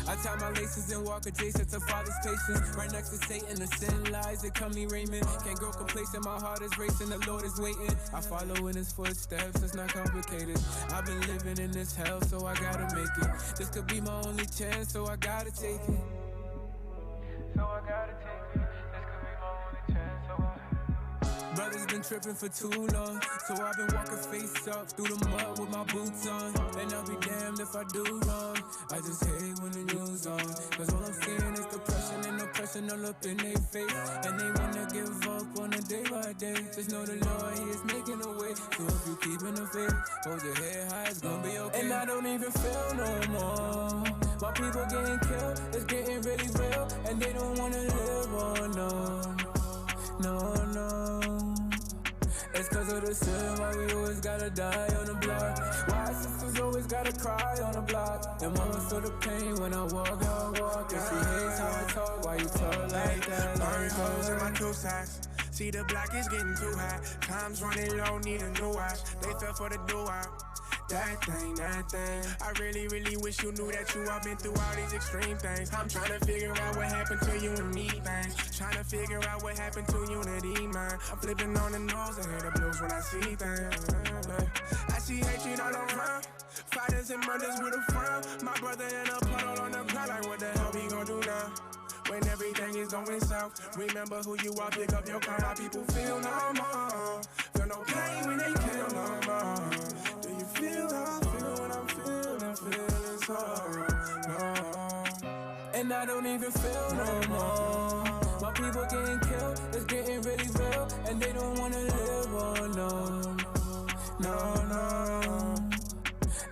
I tie my laces and walk adjacent to Father's patience. Right next to Satan, the sin lies that come me Raymond. Can't grow complacent, my heart is racing, the Lord is waiting. I follow in his footsteps, it's not complicated. I've been living in this hell, so I gotta make it. This could be my only chance, so I gotta take it. So I gotta take it. This could be my only chance, so Brothers been tripping for too long, so I've been walking face up through the mud with my boots on. And I'll be damned if I do wrong. I just hate when the news on, cause all I'm seeing is depression and oppression all up in their face. And they wanna give up on a day by day. Just know the Lord, he is making a way. So if you keeping the faith, hold your head high, it's gonna be okay. And I don't even feel no more. My people getting killed, it's getting really real. And they don't wanna live on, no. It's cause of the sin, why we always gotta die on the block. Why sisters always gotta cry on the block. And mama feel the pain when I walk. And she hates how I talk, why you talk like that? Burn holes in my two sides. See the block is getting too high. Time's running low, need a new watch. They fell for the do-out. That thing. I really wish you knew that you all been through all these extreme things. I'm trying to figure out what happened to you and me, things. Trying to figure out what happened to unity, man. I'm flipping on the nose and hear the blues when I see things. I see hatred all around. Fighters and murders with a frown. My brother in a puddle on the ground, like what the hell we gon' do now? When everything is going south, remember who you are, pick up your crown. How people feel no more. Feel no pain when they kill no more. Do you feel how I feel when I'm feeling so no. And I don't even feel no more. My people getting killed, it's getting really real. And they don't wanna live on, no.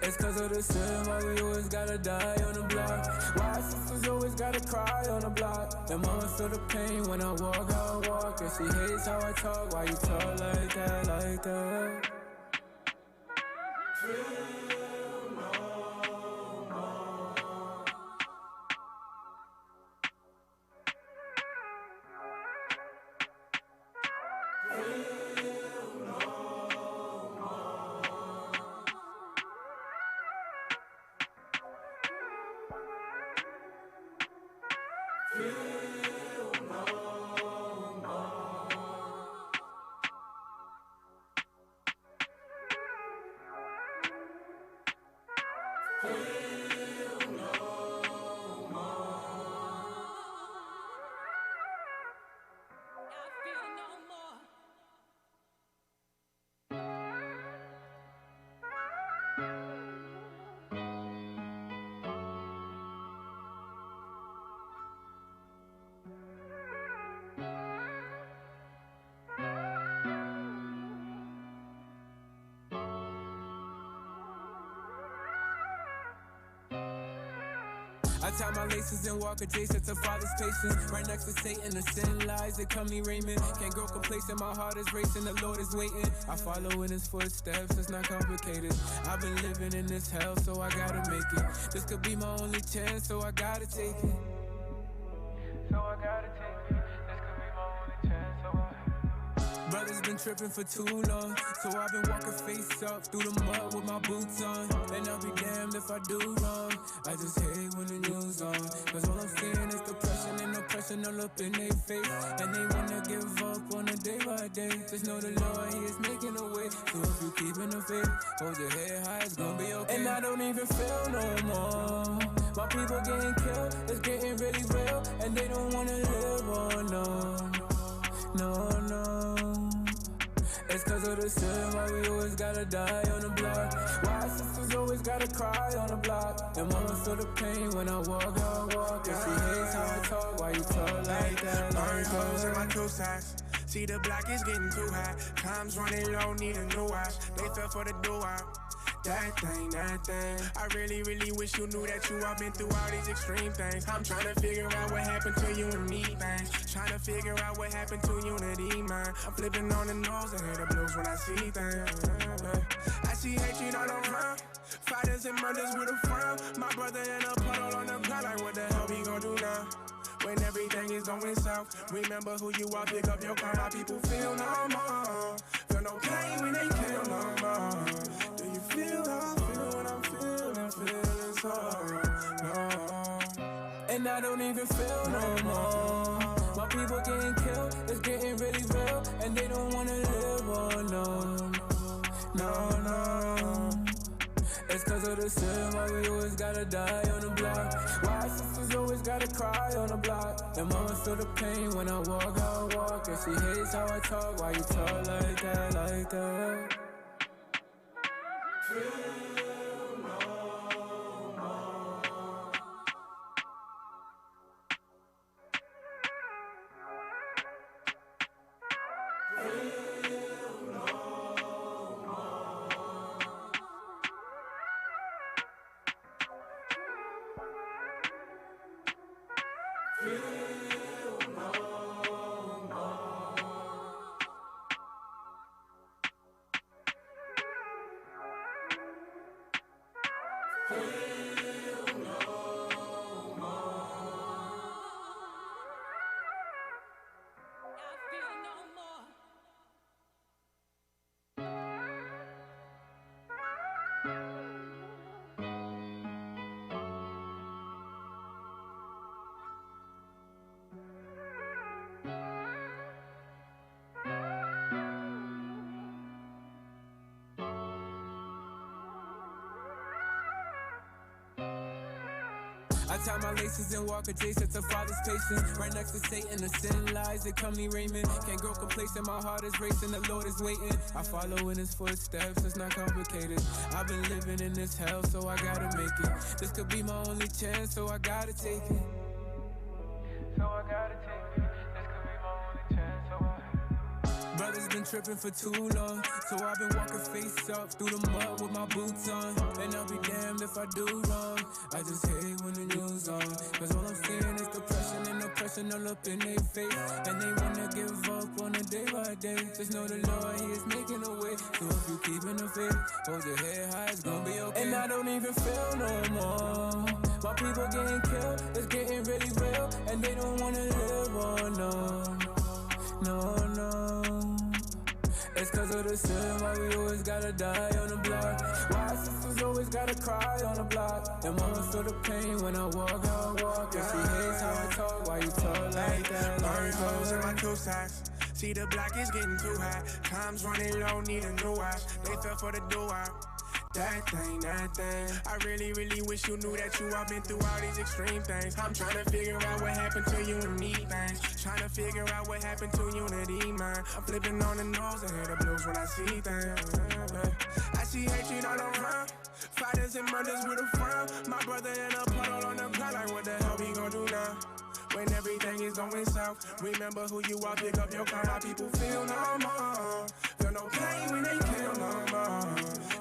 It's cause of the sin, why we always gotta die on the block. Why sisters always gotta cry on the block. And mama feel the pain when I walk. And she hates how I talk, why you talk like that? Feel no more. Feel no more. Feel no more. Feel no more. I feel no more. I tie my laces and walk adjacent to Father's patience. Right next to Satan, the sin lies that come me Raymond. Can't grow complacent, my heart is racing, the Lord is waiting. I follow in his footsteps, it's not complicated. I've been living in this hell, so I gotta make it. This could be my only chance, so I gotta take it. So I gotta take it. This could be my only chance, so Brothers been tripping for too long, so I've been walking face up through the mud with my boots on. And I'll be damned if I do wrong. I just hate when the news on, cause all I'm seeing is depression and oppression all up in their face. And they wanna give up on a day by day. Just know the Lord, he is making a way. So if you keeping the faith, hold your head high, it's gonna be okay. And I don't even feel no more. My people getting killed, it's getting really real. And they don't wanna live on, no. It's cause of the sin, why we always gotta die on the block. Why sisters always gotta cry on the block. And mama feel the pain when I walk. And she hates how I talk, why you talk like that? Burn holes in my two sides. See the block is getting too high. Time's running low, need a new watch. They fell for the do-out. That thing. I really wish you knew that you all been through all these extreme things. I'm trying to figure out what happened to you and me, things. Trying to figure out what happened to unity, man. I'm flipping on the nose and hear the blues when I see things. I see hatred all around. Fighters and murders with a frown. My brother in a puddle on the ground, like what the hell we gon' do now? When everything is going south, remember who you are, pick up your crown. How people feel no more. Feel no pain when they kill no more. Do you feel how I feel when I'm feeling so no? I don't even feel no more. My people getting killed, it's getting really real, and they don't wanna live on, no. It's cause of the sin, why we always gotta die on the block. Why sisters always gotta cry on the block. And mama feel the pain when I walk, and she hates how I talk. Why you talk like that? I tie my laces and walk adjacent to Father's patience. Right next to Satan, the sin lies, they come me Raymond. Can't grow complacent, my heart is racing, the Lord is waiting. I follow in his footsteps, it's not complicated. I've been living in this hell, so I gotta make it. This could be my only chance, so I gotta take it. Brothers been tripping for too long, so I've been walking face up through the mud with my boots on. And I'll be damned if I do wrong. I just hate when the news on, cause all I'm seeing is depression and oppression all up in their face. And they wanna give up on a day by day. Just know the Lord, he is making a way. So if you keeping the faith, hold your head high, it's gonna be okay. And I don't even feel no more. My people getting killed, it's getting really real, and they don't wanna live on, no. It's cause of the sin, why we always gotta die on the block. Why sisters always gotta cry on the block. And mama feel the pain when I walk, and she hates how I talk. Why you talk like that? Burn holes in my two sides. See the block is getting too high. Time's running low, need a new watch. They fell for the do-out. That thing. I really wish you knew that you all been through all these extreme things. I'm trying to figure out what happened to you and me things. Trying to figure out what happened to unity, man. I'm flipping on the nose and hear the blues when I see things. I see hatred all around. Fighters and murders with a frown. My brother in a puddle on the ground, like what the hell we gon' do now? When everything is going south, remember who you are, pick up your crown. My people feel no more. Feel no pain when they kill no more.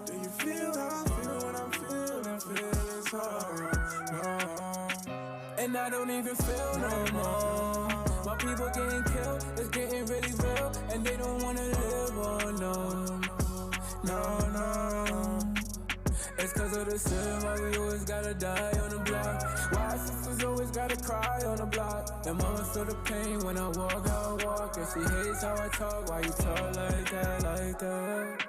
Do you feel how I feel when I'm feeling so no. And I don't even feel no more. My people getting killed, it's getting really real, and they don't wanna live on, no. It's cause of the sin, why we always gotta die on the block. Why sisters always gotta cry on the block. And mama feel the pain when I walk, and she hates how I talk. Why you talk like that?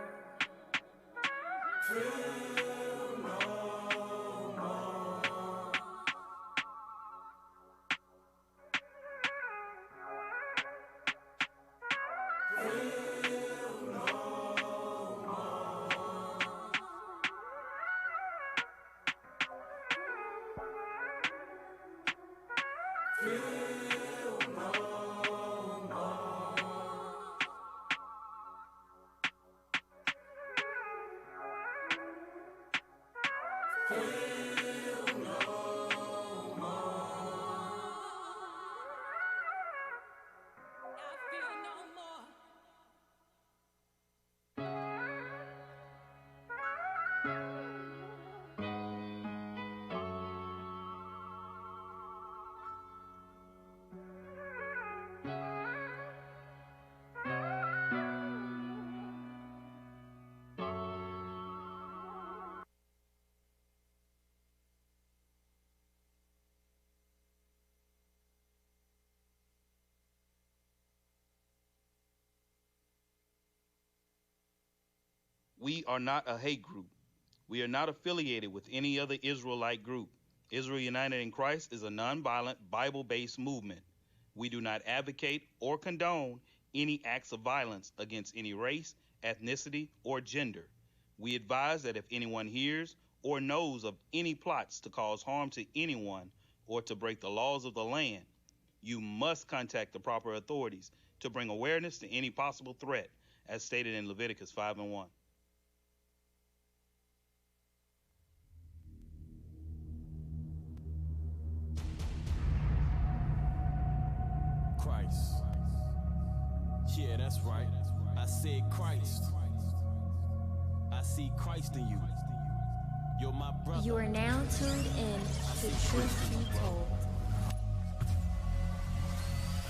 We are not a hate group. We are not affiliated with any other Israelite group. Israel United in Christ is a nonviolent, Bible-based movement. We do not advocate or condone any acts of violence against any race, ethnicity, or gender. We advise that if anyone hears or knows of any plots to cause harm to anyone or to break the laws of the land, you must contact the proper authorities to bring awareness to any possible threat, as stated in Leviticus 5:1. Christ. Yeah, that's right. I said Christ. I see Christ in you. You're my brother. You are now tuned in to Truth Be Told.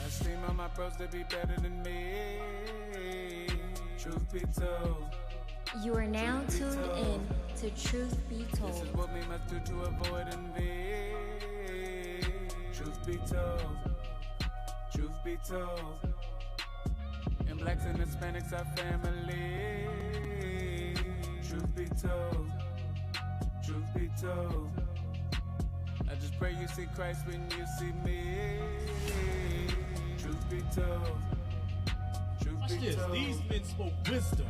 I esteem all my bros to be better than me. Truth be told. You are now tuned in to Truth Be This is Told. what we must do to avoid envy. Truth be told. Truth be told. And blacks and Hispanics are family. Truth be told. Truth be told. I just pray you see Christ when you see me. Truth be told. Truth Watch be this. told. These men spoke wisdom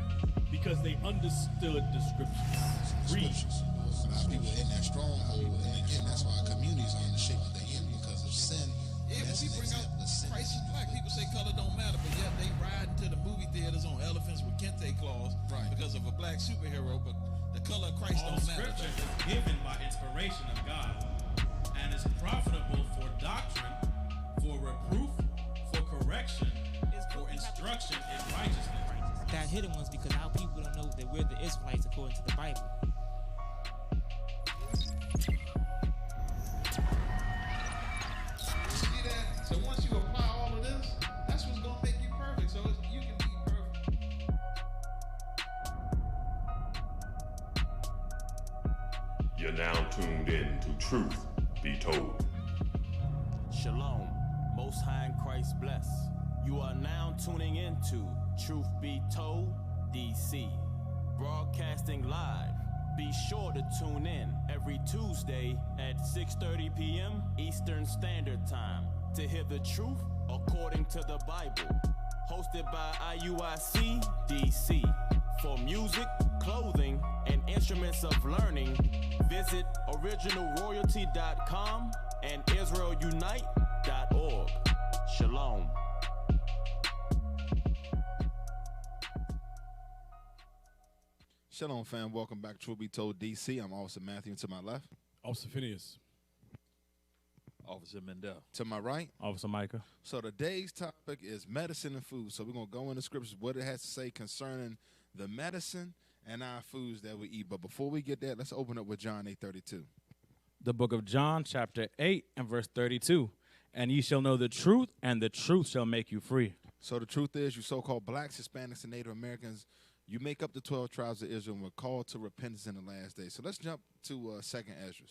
because they understood the scriptures. Read. A lot of people in that stronghold, and again, that's why communities are in the shape that they in because of sin. Yeah, when That's we an bring example out of sin. Christ is black, people say color don't matter, but yet they ride into the movie theaters on elephants with kente claws because of a black superhero, but the color of Christ All don't matter. scripture is given by inspiration of God and is profitable for doctrine, for reproof, for correction, for instruction in righteousness. That hidden ones because our people don't know that we're the Israelites according to the Bible. See that? So once you apply all of this, that's what's gonna make you perfect. So you can be perfect. You're now tuned in to Truth Be Told. Shalom, Most High in Christ bless. You are now tuning into Truth Be Told DC, broadcasting live. Be sure to tune in every Tuesday at 6:30 p.m. Eastern Standard Time to hear the truth according to the Bible. Hosted by IUIC DC. For music, clothing, and instruments of learning, visit originalroyalty.com and israelunite.org. Shalom. Shalom, fam. Welcome back to Truth Be Told DC. I'm Officer Matthew to my left. Officer Phinehas. Officer Mendel. To my right. Officer Micah. So today's topic is medicine and food. So we're going to go in the scriptures, what it has to say concerning the medicine and our foods that we eat. But before we get there, let's open up with John 8:32. The book of John, chapter 8 and verse 32. And ye shall know the truth, and the truth shall make you free. So the truth is, you so-called blacks, Hispanics, and Native Americans, you make up the 12 tribes of Israel and we're called to repentance in the last days. So let's jump to 2nd Ezra.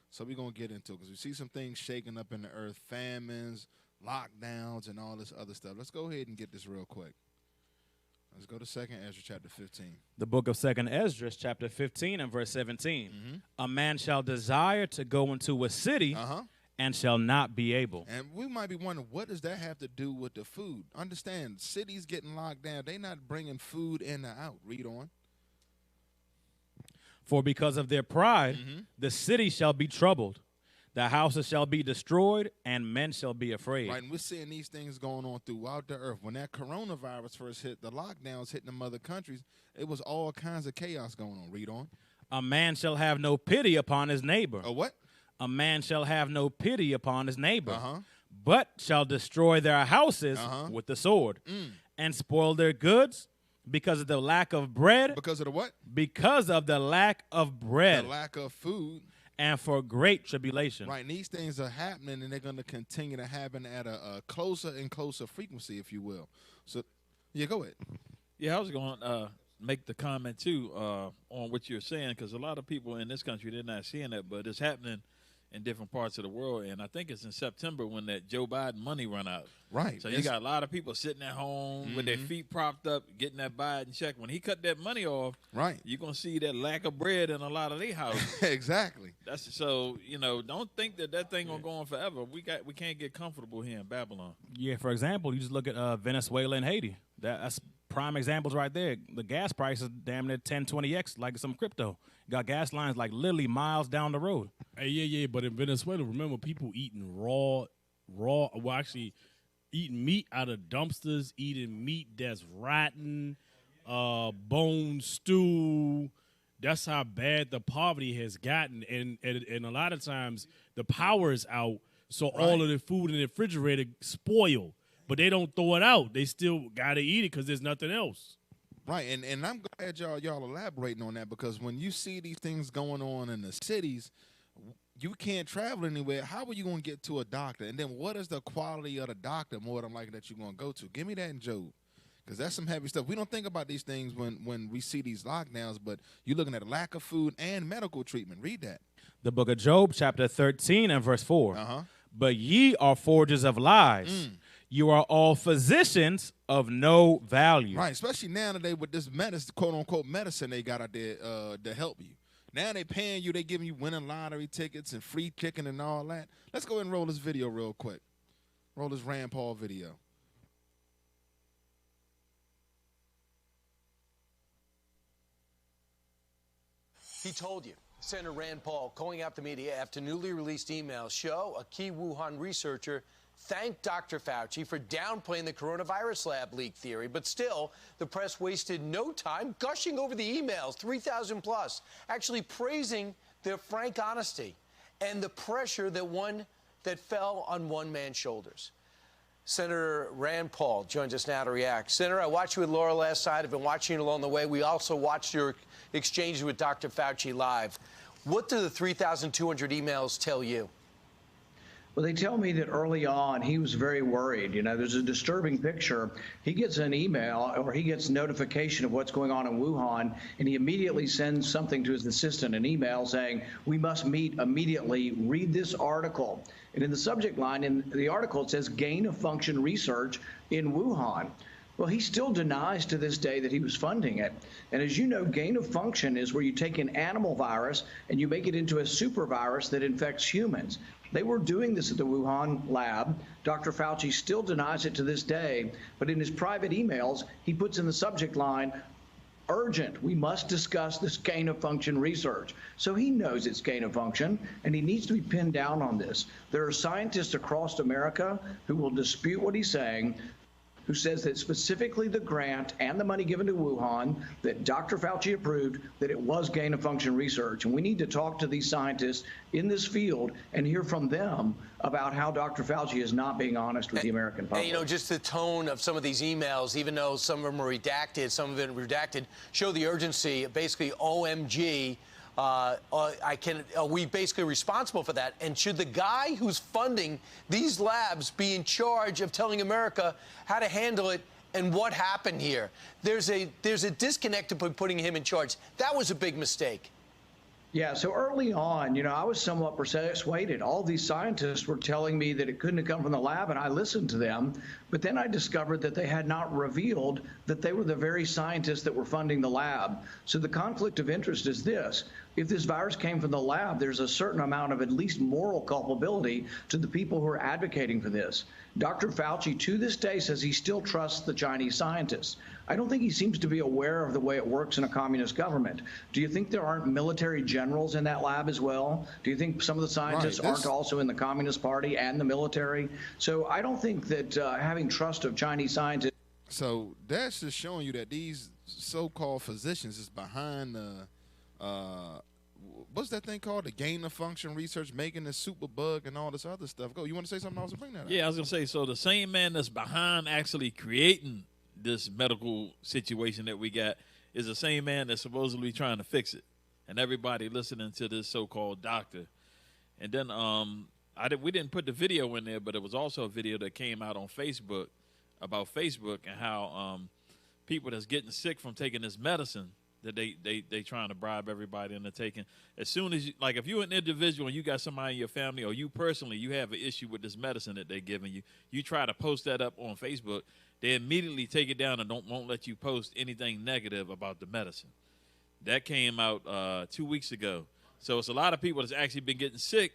So we're going to get into it because we see some things shaking up in the earth, famines, lockdowns, and all this other stuff. Let's go ahead and get this real quick. Let's go to 2nd Ezra chapter 15. The book of 2nd Ezra, chapter 15 and verse 17. A man shall desire to go into a city and shall not be able. And we might be wondering, what does that have to do with the food? Understand, cities getting locked down. They not bringing food in or out. Read on. For because of their pride, the city shall be troubled. The houses shall be destroyed, and men shall be afraid. Right, and we're seeing these things going on throughout the earth. When that coronavirus first hit, the lockdowns hitting them other countries, it was all kinds of chaos going on. Read on. A man shall have no pity upon his neighbor. A what? A man shall have no pity upon his neighbor, but shall destroy their houses with the sword, and spoil their goods because of the lack of bread. Because of the what? Because of the lack of bread. The lack of food. And for great tribulation. Right, and these things are happening, and they're going to continue to happen at a closer and closer frequency, if you will. So, yeah, go ahead. Yeah, I was going to make the comment, too, on what you're saying, because a lot of people in this country, they're not seeing that, but it's happening in different parts of the world. And I think it's in September when that Joe Biden money run out. Right. So you got a lot of people sitting at home with their feet propped up, getting that Biden check. When he cut that money off, right, you're going to see that lack of bread in a lot of their houses. Exactly. That's so, don't think that thing going to go on forever. We can't get comfortable here in Babylon. Yeah, for example, you just look at Venezuela and Haiti. That's prime examples right there. The gas price is damn near 10, 20x like some crypto. Got gas lines like literally miles down the road. Hey, yeah. But in Venezuela, remember, people eating well, actually eating meat out of dumpsters, eating meat that's rotten, bone stew. That's how bad the poverty has gotten. And a lot of times the power is out, so all of the food in the refrigerator spoil. But they don't throw it out. They still got to eat it because there's nothing else. Right, and I'm glad y'all elaborating on that, because when you see these things going on in the cities, you can't travel anywhere. How are you going to get to a doctor? And then what is the quality of the doctor more than likely that you're going to go to? Give me that in Job, because that's some heavy stuff. We don't think about these things when we see these lockdowns, but you're looking at a lack of food and medical treatment. Read that. The book of Job, chapter 13 and verse 4. But ye are forgers of lies. You are all physicians of no value. Right, especially nowadays with this medicine, quote-unquote medicine they got out there to help you. Now they paying you, they giving you winning lottery tickets and free chicken and all that. Let's go ahead and roll this video real quick. Roll this Rand Paul video. He told you. Senator Rand Paul, calling out the media after newly released emails show a key Wuhan researcher thanked Dr. Fauci for downplaying the coronavirus lab leak theory. But still, the press wasted no time gushing over the emails, 3,000 plus, actually praising their frank honesty and the pressure that fell on one man's shoulders. Senator Rand Paul joins us now to react. Senator, I watched you with Laura last night. I've been watching you along the way. We also watched your exchanges with Dr. Fauci live. What do the 3,200 emails tell you? Well, they tell me that early on he was very worried. There's a disturbing picture. He gets an email or he gets notification of what's going on in Wuhan, and he immediately sends something to his assistant, an email saying, we must meet immediately. Read this article. And in the subject line in the article, it says gain of function research in Wuhan. Well, he still denies to this day that he was funding it. And as you know, gain of function is where you take an animal virus and you make it into a super virus that infects humans. They were doing this at the Wuhan lab. Dr. Fauci still denies it to this day. But in his private emails, he puts in the subject line, urgent, we must discuss this gain of function research. So he knows it's gain of function, and he needs to be pinned down on this. There are scientists across America who will dispute what he's saying, who says that specifically the grant and the money given to Wuhan that Dr. Fauci approved, that it was gain-of-function research. And we need to talk to these scientists in this field and hear from them about how Dr. Fauci is not being honest with the American public. And, just the tone of some of these emails, even though some of them are redacted, some of them are redacted, show the urgency, basically OMG. Are we basically responsible for that? And should the guy who's funding these labs be in charge of telling America how to handle it and what happened here? There's a disconnect between putting him in charge. That was a big mistake. Yeah, so early on, I was somewhat persuaded. All these scientists were telling me that it couldn't have come from the lab, and I listened to them. But then I discovered that they had not revealed that they were the very scientists that were funding the lab. So the conflict of interest is this. If this virus came from the lab, there's a certain amount of at least moral culpability to the people who are advocating for this. Dr. Fauci, to this day, says he still trusts the Chinese scientists. I don't think he seems to be aware of the way it works in a communist government. Do you think there aren't military generals in that lab as well? Do you think some of the scientists aren't also in the Communist Party and the military? So I don't think that having trust of Chinese scientists. So that's just showing you that these so-called physicians is behind the, what's that thing called? The gain of function research, making the super bug and all this other stuff. Go, you want to say something else to bring that up? Yeah, I was going to say, so the same man that's behind actually creating this medical situation that we got is the same man that's supposedly trying to fix it. And everybody listening to this so-called doctor. And then we didn't put the video in there, but it was also a video that came out on Facebook about Facebook and how people that's getting sick from taking this medicine that they trying to bribe everybody into taking. As soon as if you're an individual and you got somebody in your family or you personally, you have an issue with this medicine that they're giving you, you try to post that up on Facebook, they immediately take it down and won't let you post anything negative about the medicine. That came out 2 weeks ago. So it's a lot of people that's actually been getting sick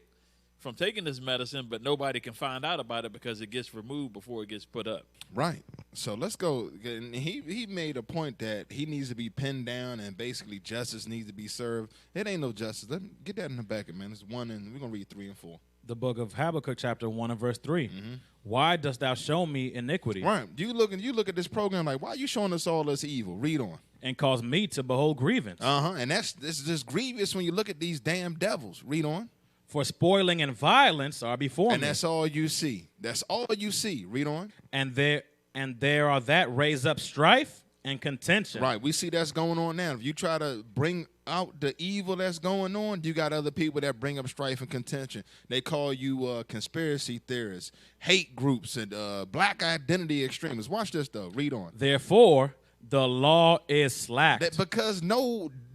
from taking this medicine, but nobody can find out about it because it gets removed before it gets put up. Right. So let's go. And he made a point that he needs to be pinned down and basically justice needs to be served. It ain't no justice. Let me get that in the back, man. It's 1 and we're going to read 3 and 4. The book of Habakkuk, chapter 1 and verse 3. Why dost thou show me iniquity? Right. You look at this program like, why are you showing us all this evil? Read on. And cause me to behold grievance. And this is just grievous when you look at these damn devils. Read on. For spoiling and violence are before me. And that's all you see. That's all you see. Read on. And there are that raise up strife and contention. Right. We see that's going on now. If you try to bring out the evil that's going on, you got other people that bring up strife and contention. They call you conspiracy theorists, hate groups, and black identity extremists. Watch this, though. Read on. Therefore, the law is slacked. Because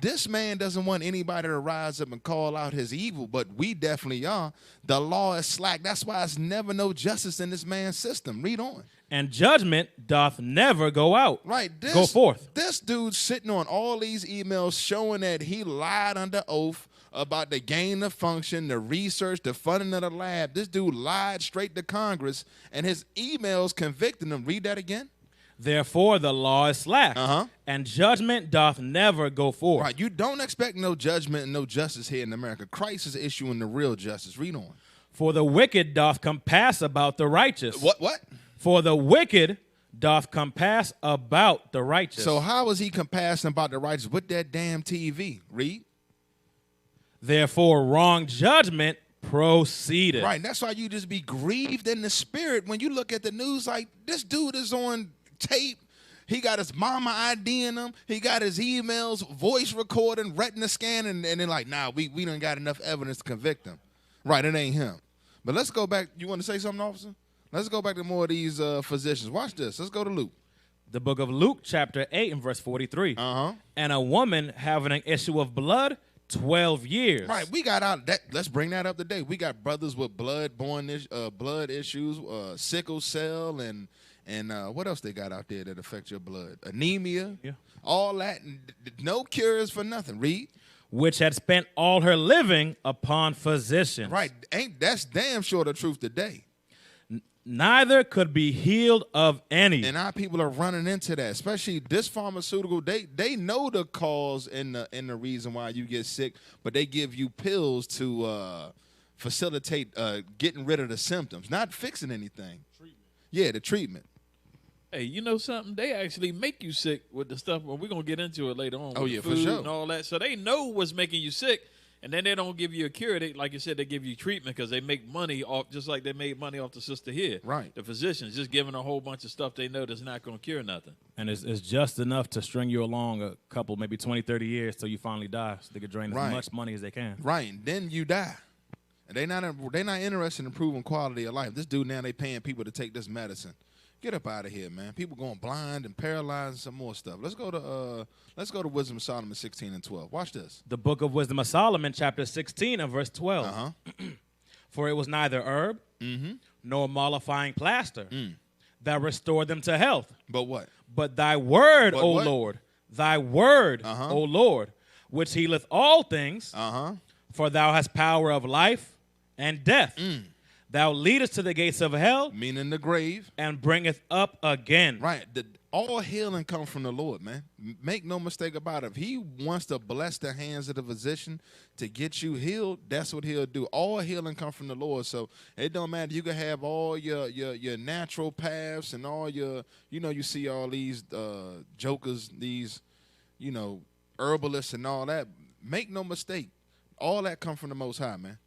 this man doesn't want anybody to rise up and call out his evil, but we definitely are. The law is slack. That's why it's never no justice in this man's system. Read on. And judgment doth never go out. Right. Go forth. This dude's sitting on all these emails showing that he lied under oath about the gain of function, the research, the funding of the lab. This dude lied straight to Congress, and his emails convicting him. Read that again. Therefore, the law is slack, and judgment doth never go forth. Right. You don't expect no judgment and no justice here in America. Christ is issuing the real justice. Read on. For the wicked doth compass about the righteous. What? For the wicked doth compass about the righteous. So how is he compassing about the righteous with that damn TV? Read. Therefore, wrong judgment proceeded. Right. That's why you just be grieved in the spirit when you look at the news like this dude is on tape. He got his mama IDing him. He got his emails, voice recording, retina scanning, and then like, nah, we done got enough evidence to convict him. Right, it ain't him. But let's go back. You want to say something, officer? Let's go back to more of these physicians. Watch this. Let's go to Luke. The book of Luke, chapter 8 and verse 43. And a woman having an issue of blood 12 years. Right, we got out that. Let's bring that up today. We got brothers with blood issues, sickle cell, and what else they got out there that affect your blood? Anemia. Yeah. All that. No cures for nothing. Read. Which had spent all her living upon physicians. Right. That's damn sure the truth today. Neither could be healed of any. And our people are running into that, especially this pharmaceutical. They know the cause and the reason why you get sick, but they give you pills to facilitate getting rid of the symptoms, not fixing anything. Treatment. Yeah, the treatment. Hey, you know something? They actually make you sick with the stuff. Well, we're going to get into it later on. Oh, yeah, food for sure. And all that. So they know what's making you sick, and then they don't give you a cure. They, like you said, they give you treatment because they make money off, just like they made money off the sister here. Right. The physicians just giving a whole bunch of stuff they know that's not going to cure nothing. And it's just enough to string you along a couple, maybe 20, 30 years till you finally die so they can drain as much money as they can. Right. And then you die. And they not interested in improving quality of life. This dude now they paying people to take this medicine. Get up out of here, man. People going blind and paralyzed and some more stuff. Let's go to Wisdom of Solomon 16 and 12. Watch this. The book of Wisdom of Solomon, chapter 16 and verse 12. For it was neither herb nor mollifying plaster that restored them to health. But what? But thy word, but O what? Lord, thy word, O Lord, which healeth all things, for thou hast power of life and death. Thou leadest to the gates of hell, meaning the grave, and bringeth up again. Right. All healing comes from the Lord, man. Make no mistake about it. If he wants to bless the hands of the physician to get you healed, that's what he'll do. All healing comes from the Lord. So it don't matter. You can have all your natural paths and all your, you see all these jokers, these, herbalists and all that. Make no mistake. All that comes from the Most High, man.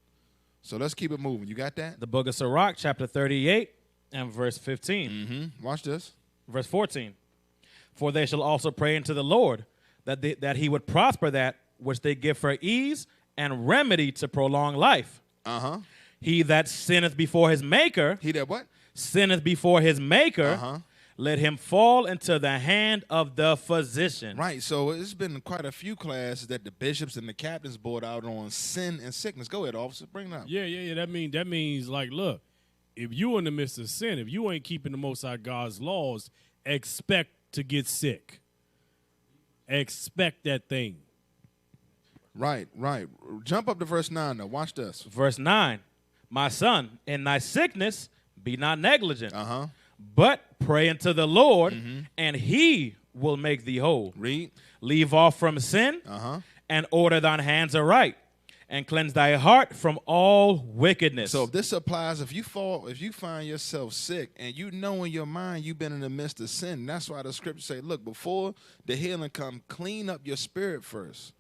So let's keep it moving. You got that? The book of Sirach, chapter 38 and verse 15. Watch this. Verse 14. For they shall also pray unto the Lord that he would prosper that which they give for ease and remedy to prolong life. He that sinneth before his maker. He that what? Sinneth before his maker. let him fall into the hand of the physician. Right. So it's been quite a few classes that the bishops and the captains brought out on sin and sickness. Go ahead, officer. Bring it up. Yeah. That means like, look, if you in the midst of sin, if you ain't keeping the Most High God's laws, expect to get sick. Expect that thing. Right. Jump up to verse 9, though. Watch this. Verse 9. My son, in thy sickness, be not negligent, but pray unto the Lord, and he will make thee whole. Read. Leave off from sin, and order thine hands aright, and cleanse thy heart from all wickedness. So if this applies, if you find yourself sick, and you know in your mind you've been in the midst of sin, that's why the scripture say, look, before the healing come, clean up your spirit first.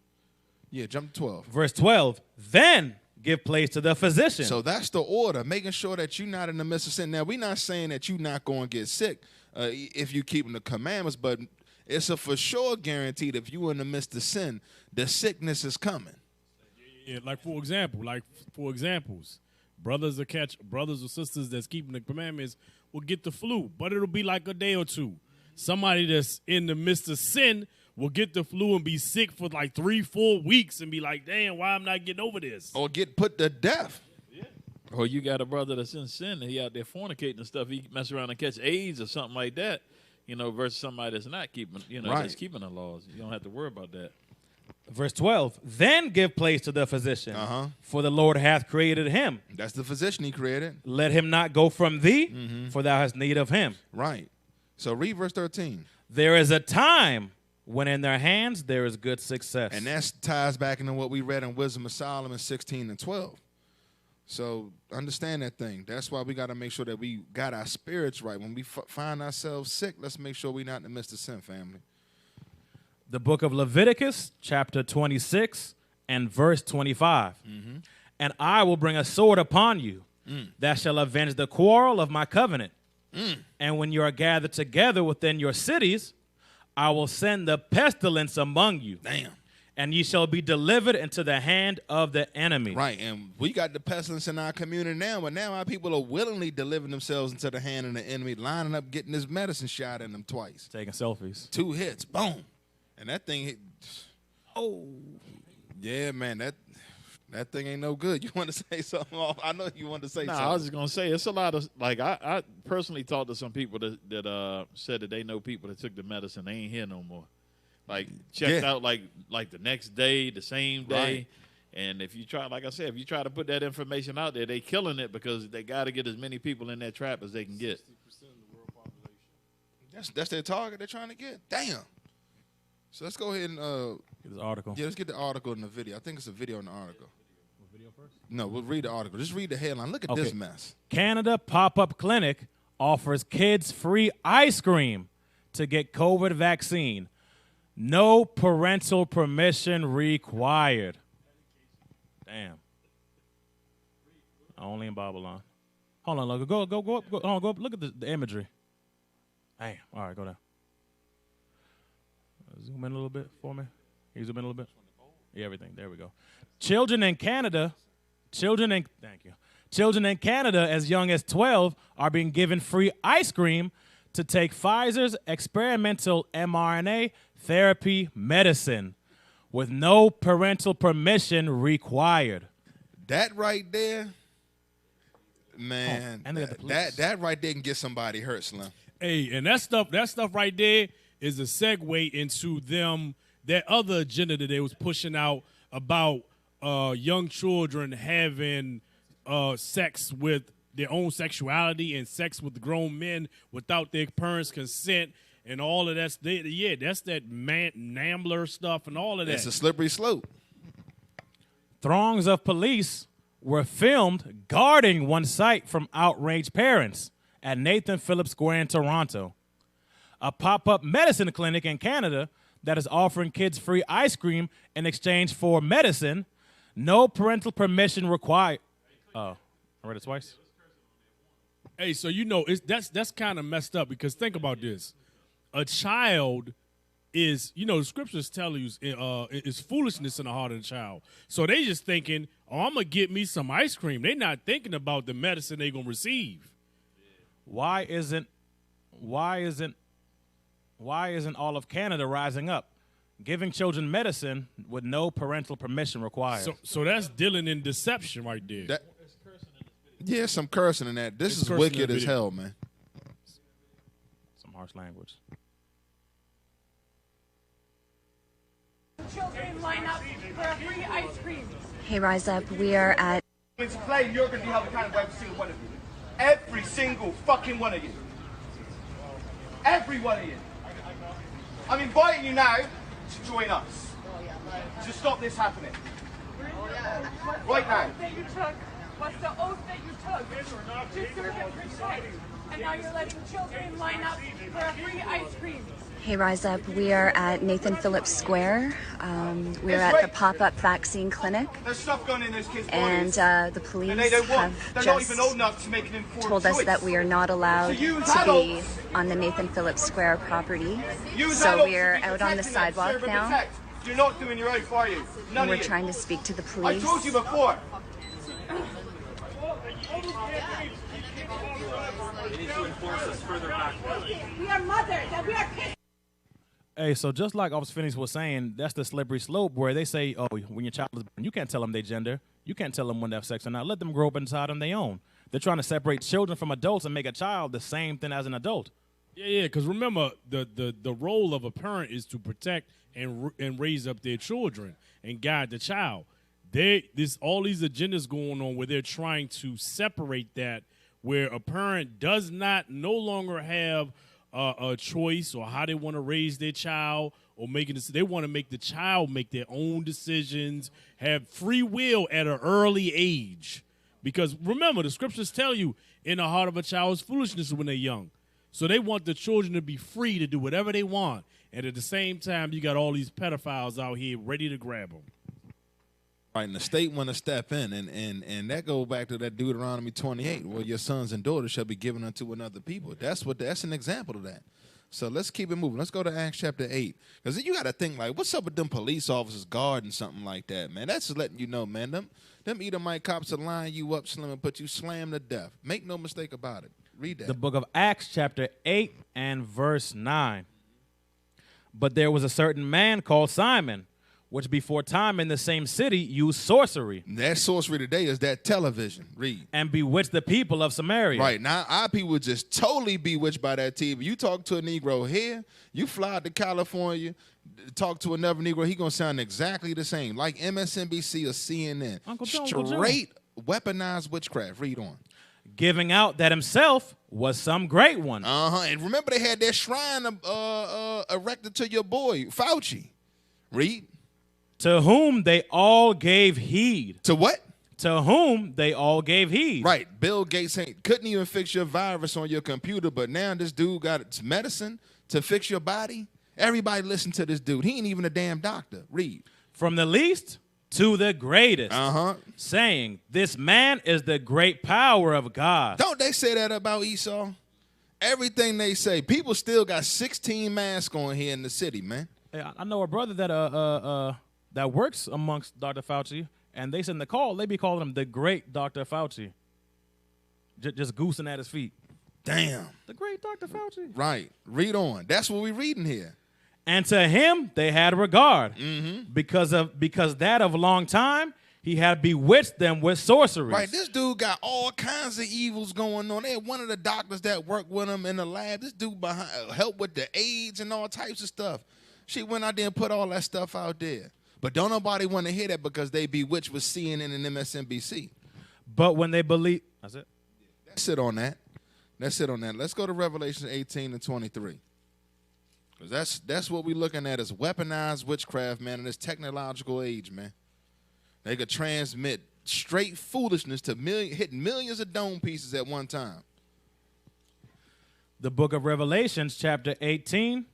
Yeah, jump to 12. Verse 12, then give place to the physician. So that's the order, making sure that you're not in the midst of sin. Now, we're not saying that you're not going to get sick if you're keeping the commandments, but it's a for sure guaranteed if you're in the midst of sin, the sickness is coming. Yeah, like for examples, brothers or sisters that's keeping the commandments will get the flu, but it'll be like a day or two. Somebody that's in the midst of sin will get the flu and be sick for like 3-4 weeks and be like, damn, why I'm not getting over this? Or get put to death. Yeah. Or you got a brother that's in sin and he out there fornicating and stuff. He mess around and catch AIDS or something like that, versus somebody that's not keeping, that's keeping the laws. You don't have to worry about that. Verse 12, then give place to the physician, for the Lord hath created him. That's the physician he created. Let him not go from thee, for thou hast need of him. Right. So read verse 13. There is a time when in their hands there is good success. And that ties back into what we read in Wisdom of Solomon 16 and 12. So understand that thing. That's why we got to make sure that we got our spirits right. When we find ourselves sick, let's make sure we're not in the midst of sin, family. The book of Leviticus, chapter 26 and verse 25. And I will bring a sword upon you that shall avenge the quarrel of my covenant. And when you are gathered together within your cities, I will send the pestilence among you. Damn. And ye shall be delivered into the hand of the enemy. Right, and we got the pestilence in our community now, but now our people are willingly delivering themselves into the hand of the enemy, lining up, getting this medicine shot in them twice. Taking selfies. 2 hits, boom. And that thing hit. Oh. Yeah, man, that thing ain't no good. You want to say something? I know you want to say something. I was just going to say, it's a lot of, like, I personally talked to some people that said that they know people that took the medicine. They ain't here no more. Like, checked out, like the next day, the same day. Right. And if you try, like I said, if you try to put that information out there, they killing it because they got to get as many people in that trap as they can get. 60% of the world population. That's their target they're trying to get. Damn. So let's go ahead and get this article. Yeah, let's get the article and the video. I think it's a video in the article. No, we'll read the article. Just read the headline. Look at this mess. Canada pop-up clinic offers kids free ice cream to get COVID vaccine. No parental permission required. Damn. Only in Babylon. Hold on, look. Go up. Go up. Look at the imagery. Damn. All right, go down. Zoom in a little bit for me. Can you zoom in a little bit? Yeah, everything. There we go. Children in Canada as young as 12 are being given free ice cream to take Pfizer's experimental mRNA therapy medicine with no parental permission required. That right there, man, that right there can get somebody hurt, Slim. Hey, and that stuff right there is a segue into that other agenda that they was pushing out about young children having sex with their own sexuality and sex with grown men without their parents' consent and all of that. That's that NAMBLR stuff and all of that. It's a slippery slope. Throngs of police were filmed guarding one site from outraged parents at Nathan Phillips Square in Toronto. A pop-up medicine clinic in Canada that is offering kids free ice cream in exchange for medicine. No parental permission required. Oh, I read it twice. Hey, so that's kind of messed up because think about this. A child is, the scriptures tell you is foolishness in the heart of the child. So they just thinking, I'm going to get me some ice cream. They're not thinking about the medicine they're going to receive. Why isn't why isn't all of Canada rising up, giving children medicine with no parental permission required? So that's dealing in deception right there. Yeah, some cursing in that. This is wicked as hell, man. Some harsh language. Children line up for a free ice cream. Hey, Rise Up, we are at... It's plain you're going to be held accountable, every single one of you. Every single fucking one of you. Every one of you. I'm inviting you now to join us. To stop this happening. Right now. That you took. What's the oath that you took to serve and protect? And now you're letting children line up for a free ice cream. Hey, Rise Up, we are at Nathan Phillips Square. We are at the pop-up vaccine clinic. There's stuff going in those kids' And bodies. the police And they don't want, have they're not just even old enough to make an informed told us choice. that we are not allowed So you to be adults- on the Nathan Phillips Square property. You as So adults we are should be out on the protecting them, sidewalk serve and now. protect. You're not doing your oath, are you? None And we're of you. trying to speak to the I police. told you before. We need to enforce this further back. We are mothers and we are kids. Hey, so just like Officer Phinehas was saying, that's the slippery slope where they say, oh, when your child is born, you can't tell them their gender. You can't tell them when they have sex or not. Let them grow up inside on their own. They're trying to separate children from adults and make a child the same thing as an adult. Yeah, because remember, the role of a parent is to protect and raise up their children and guide the child. All these agendas going on where they're trying to separate that, where a parent does no longer have a choice or how they want to raise their child or they want to make the child make their own decisions, have free will at an early age. Because remember, the scriptures tell you in the heart of a child is foolishness when they're young. So they want the children to be free to do whatever they want. And at the same time, you got all these pedophiles out here ready to grab them. Right, and the state want to step in, and that goes back to that Deuteronomy 28, where your sons and daughters shall be given unto another people. That's an example of that. So let's keep it moving. Let's go to Acts chapter 8. Because you got to think, like, what's up with them police officers guarding something like that, man? That's just letting you know, man. Them Edomite cops will line you up, Slim, and put you slam to death. Make no mistake about it. Read that. The book of Acts chapter 8 and verse 9. But there was a certain man called Simon, which before time in the same city used sorcery. That sorcery today is that television. Read. And bewitched the people of Samaria. Right. Now, our people just totally bewitched by that TV. You talk to a Negro here, you fly out to California, talk to another Negro, he going to sound exactly the same, like MSNBC or CNN. Uncle John. Straight weaponized witchcraft. Read on. Giving out that himself was some great one. And remember they had their shrine erected to your boy, Fauci. Read. To whom they all gave heed. To what? To whom they all gave heed. Right. Bill Gates couldn't even fix your virus on your computer, but now this dude got medicine to fix your body. Everybody listen to this dude. He ain't even a damn doctor. Read. From the least to the greatest. Saying, this man is the great power of God. Don't they say that about Esau? Everything they say. People still got 16 masks on here in the city, man. Hey, I know a brother that works amongst Dr. Fauci, and they said in the call, they be calling him the great Dr. Fauci. Just goosing at his feet. Damn. The great Dr. Fauci. Right. Read on. That's what we're reading here. And to him they had regard, because that of a long time he had bewitched them with sorceries. Right, this dude got all kinds of evils going on. They had one of the doctors that worked with him in the lab. This dude helped with the AIDS and all types of stuff. She went out there and put all that stuff out there. But don't nobody want to hear that because they bewitched with CNN and MSNBC. But when they believe, that's it. That's it on that. That's it on that. Let's go to Revelation 18 and 23. Because that's what we're looking at is weaponized witchcraft, man, in this technological age, man. They could transmit straight foolishness to hitting millions of dome pieces at one time. The book of Revelations, chapter 18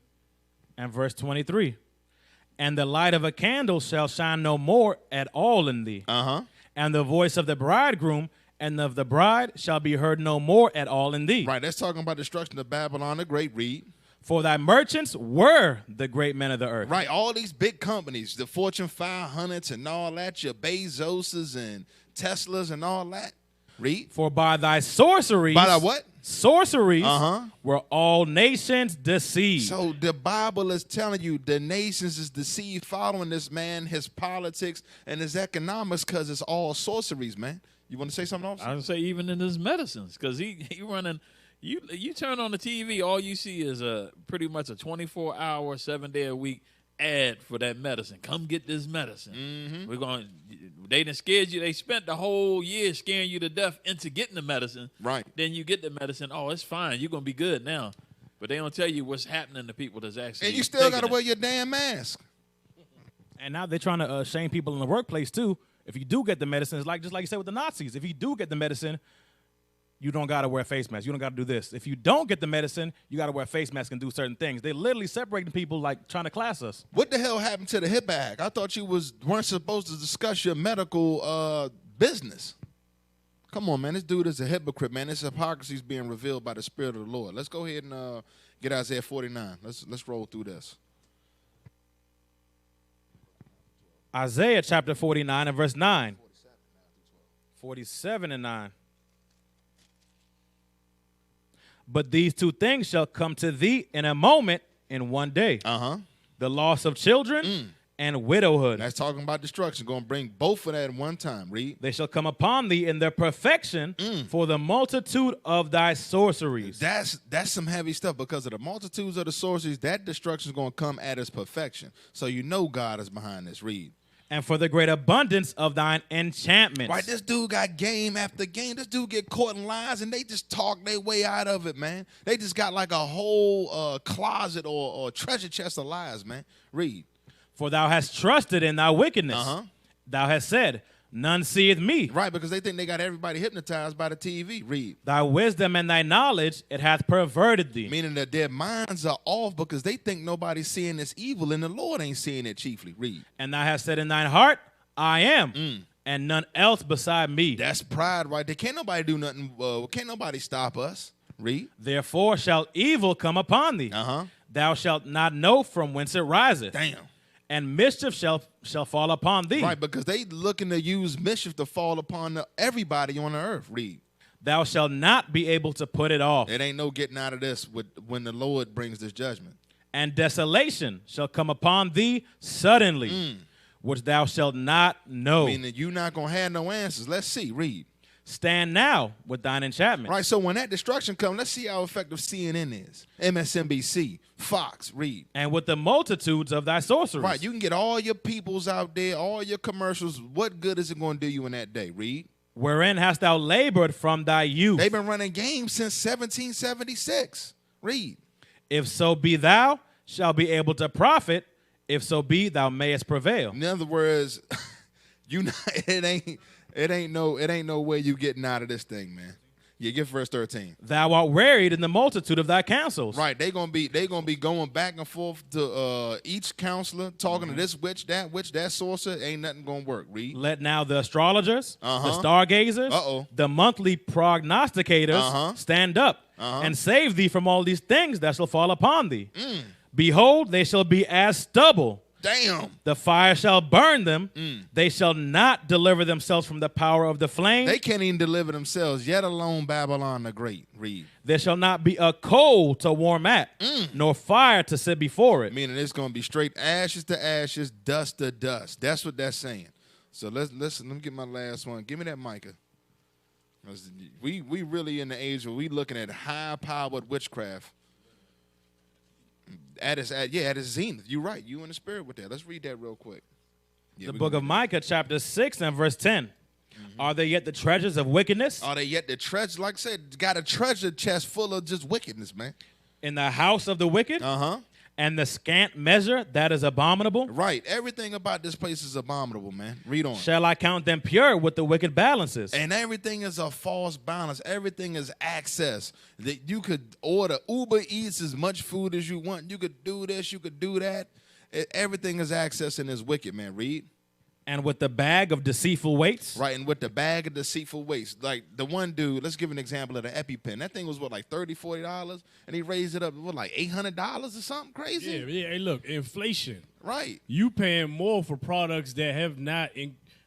and verse 23. And the light of a candle shall shine no more at all in thee. And the voice of the bridegroom and of the bride shall be heard no more at all in thee. Right, that's talking about destruction of Babylon the Great. Read. For thy merchants were the great men of the earth. Right, all these big companies, the Fortune 500s and all that, your Bezoses and Teslas and all that. Read. For by thy sorceries. By thy what? sorceries were all nations deceived. So the Bible is telling you the nations is deceived following this man, his politics, and his economics, because it's all sorceries, man. You want to say something else? I would say even in his medicines, because he running. You turn on the TV, all you see is pretty much a 24-hour, 7-day-a-week ad for that medicine. Come get this medicine. We're going. They done scared you. They spent the whole year scaring you to death into getting the medicine. Right. Then you get the medicine. Oh, it's fine. You're gonna be good now. But they don't tell you what's happening to people that's actually. And you still got to wear your damn mask. And now they're trying to shame people in the workplace too. If you do get the medicine, it's just like you said with the Nazis. If you do get the medicine, you don't got to wear a face mask. You don't got to do this. If you don't get the medicine, you got to wear a face mask and do certain things. They literally separating people, like trying to class us. What the hell happened to the HIPAA Act? I thought you weren't supposed to discuss your medical business. Come on, man. This dude is a hypocrite, man. This hypocrisy is being revealed by the Spirit of the Lord. Let's go ahead and get Isaiah 49. Let's roll through this. Isaiah chapter 49 and verse 9. 47 and 9. But these two things shall come to thee in a moment, in one day. The loss of children and widowhood. That's talking about destruction. Going to bring both of that at one time. Read. They shall come upon thee in their perfection for the multitude of thy sorceries. That's some heavy stuff, because of the multitudes of the sorceries, that destruction is going to come at its perfection. So you know God is behind this. Read. And for the great abundance of thine enchantments. Right, this dude got game after game. This dude get caught in lies, and they just talk their way out of it, man. They just got like a whole closet or treasure chest of lies, man. Read. For thou hast trusted in thy wickedness. Thou hast said, none seeth me. Right, because they think they got everybody hypnotized by the TV. Read. Thy wisdom and thy knowledge, it hath perverted thee. Meaning that their minds are off because they think nobody's seeing this evil and the Lord ain't seeing it chiefly. Read. And thou hast said in thine heart, I am, and none else beside me. That's pride right there. Can't nobody do nothing. Can't nobody stop us. Read. Therefore shall evil come upon thee. Thou shalt not know from whence it riseth. Damn. And mischief shall fall upon thee. Right, because they looking to use mischief to fall upon everybody on the earth. Read. Thou shalt not be able to put it off. It ain't no getting out of this when the Lord brings this judgment. And desolation shall come upon thee suddenly, which thou shalt not know. Meaning you not going to have no answers. Let's see. Read. Stand now with thine enchantment. Right, so when that destruction comes, let's see how effective CNN is. MSNBC, Fox, read. And with the multitudes of thy sorceries. Right, you can get all your peoples out there, all your commercials. What good is it going to do you in that day? Read. Wherein hast thou labored from thy youth. They've been running games since 1776. Read. If so be thou shall be able to profit, if so be thou mayest prevail. In other words, it ain't no way you getting out of this thing, man. Yeah, get verse 13. Thou art wearied in the multitude of thy counsels. Right, they gonna be going back and forth to each counselor, talking to this witch, that sorcerer. Ain't nothing gonna work. Read. Let now the astrologers, the stargazers, the monthly prognosticators stand up and save thee from all these things that shall fall upon thee. Behold, they shall be as stubble. Damn. The fire shall burn them. They shall not deliver themselves from the power of the flame. They can't even deliver themselves, yet alone Babylon the Great. Read. There shall not be a coal to warm at, nor fire to sit before it. Meaning it's going to be straight ashes to ashes, dust to dust. That's what that's saying. So let's listen. Let me get my last one. Give me that Micah. We really in the age where we looking at high-powered witchcraft. At its zenith. You're right. You in the spirit with that. Let's read that real quick. The book of Micah, chapter 6 and verse 10. Are they yet the treasures of wickedness? Are they yet the treasure? Like I said, got a treasure chest full of just wickedness, man. In the house of the wicked? And the scant measure that is abominable? Right. Everything about this place is abominable, man. Read on. Shall I count them pure with the wicked balances? And everything is a false balance. Everything is access. That you could order Uber Eats as much food as you want. You could do this. You could do that. Everything is access and is wicked, man. Read. And with the bag of deceitful weights? Right, and with the bag of deceitful weights. Like the one dude, let's give an example of the EpiPen. That thing was, what, like $30, $40? And he raised it up, what, like $800 or something crazy? Yeah, hey, look, inflation. Right. You paying more for products that have not,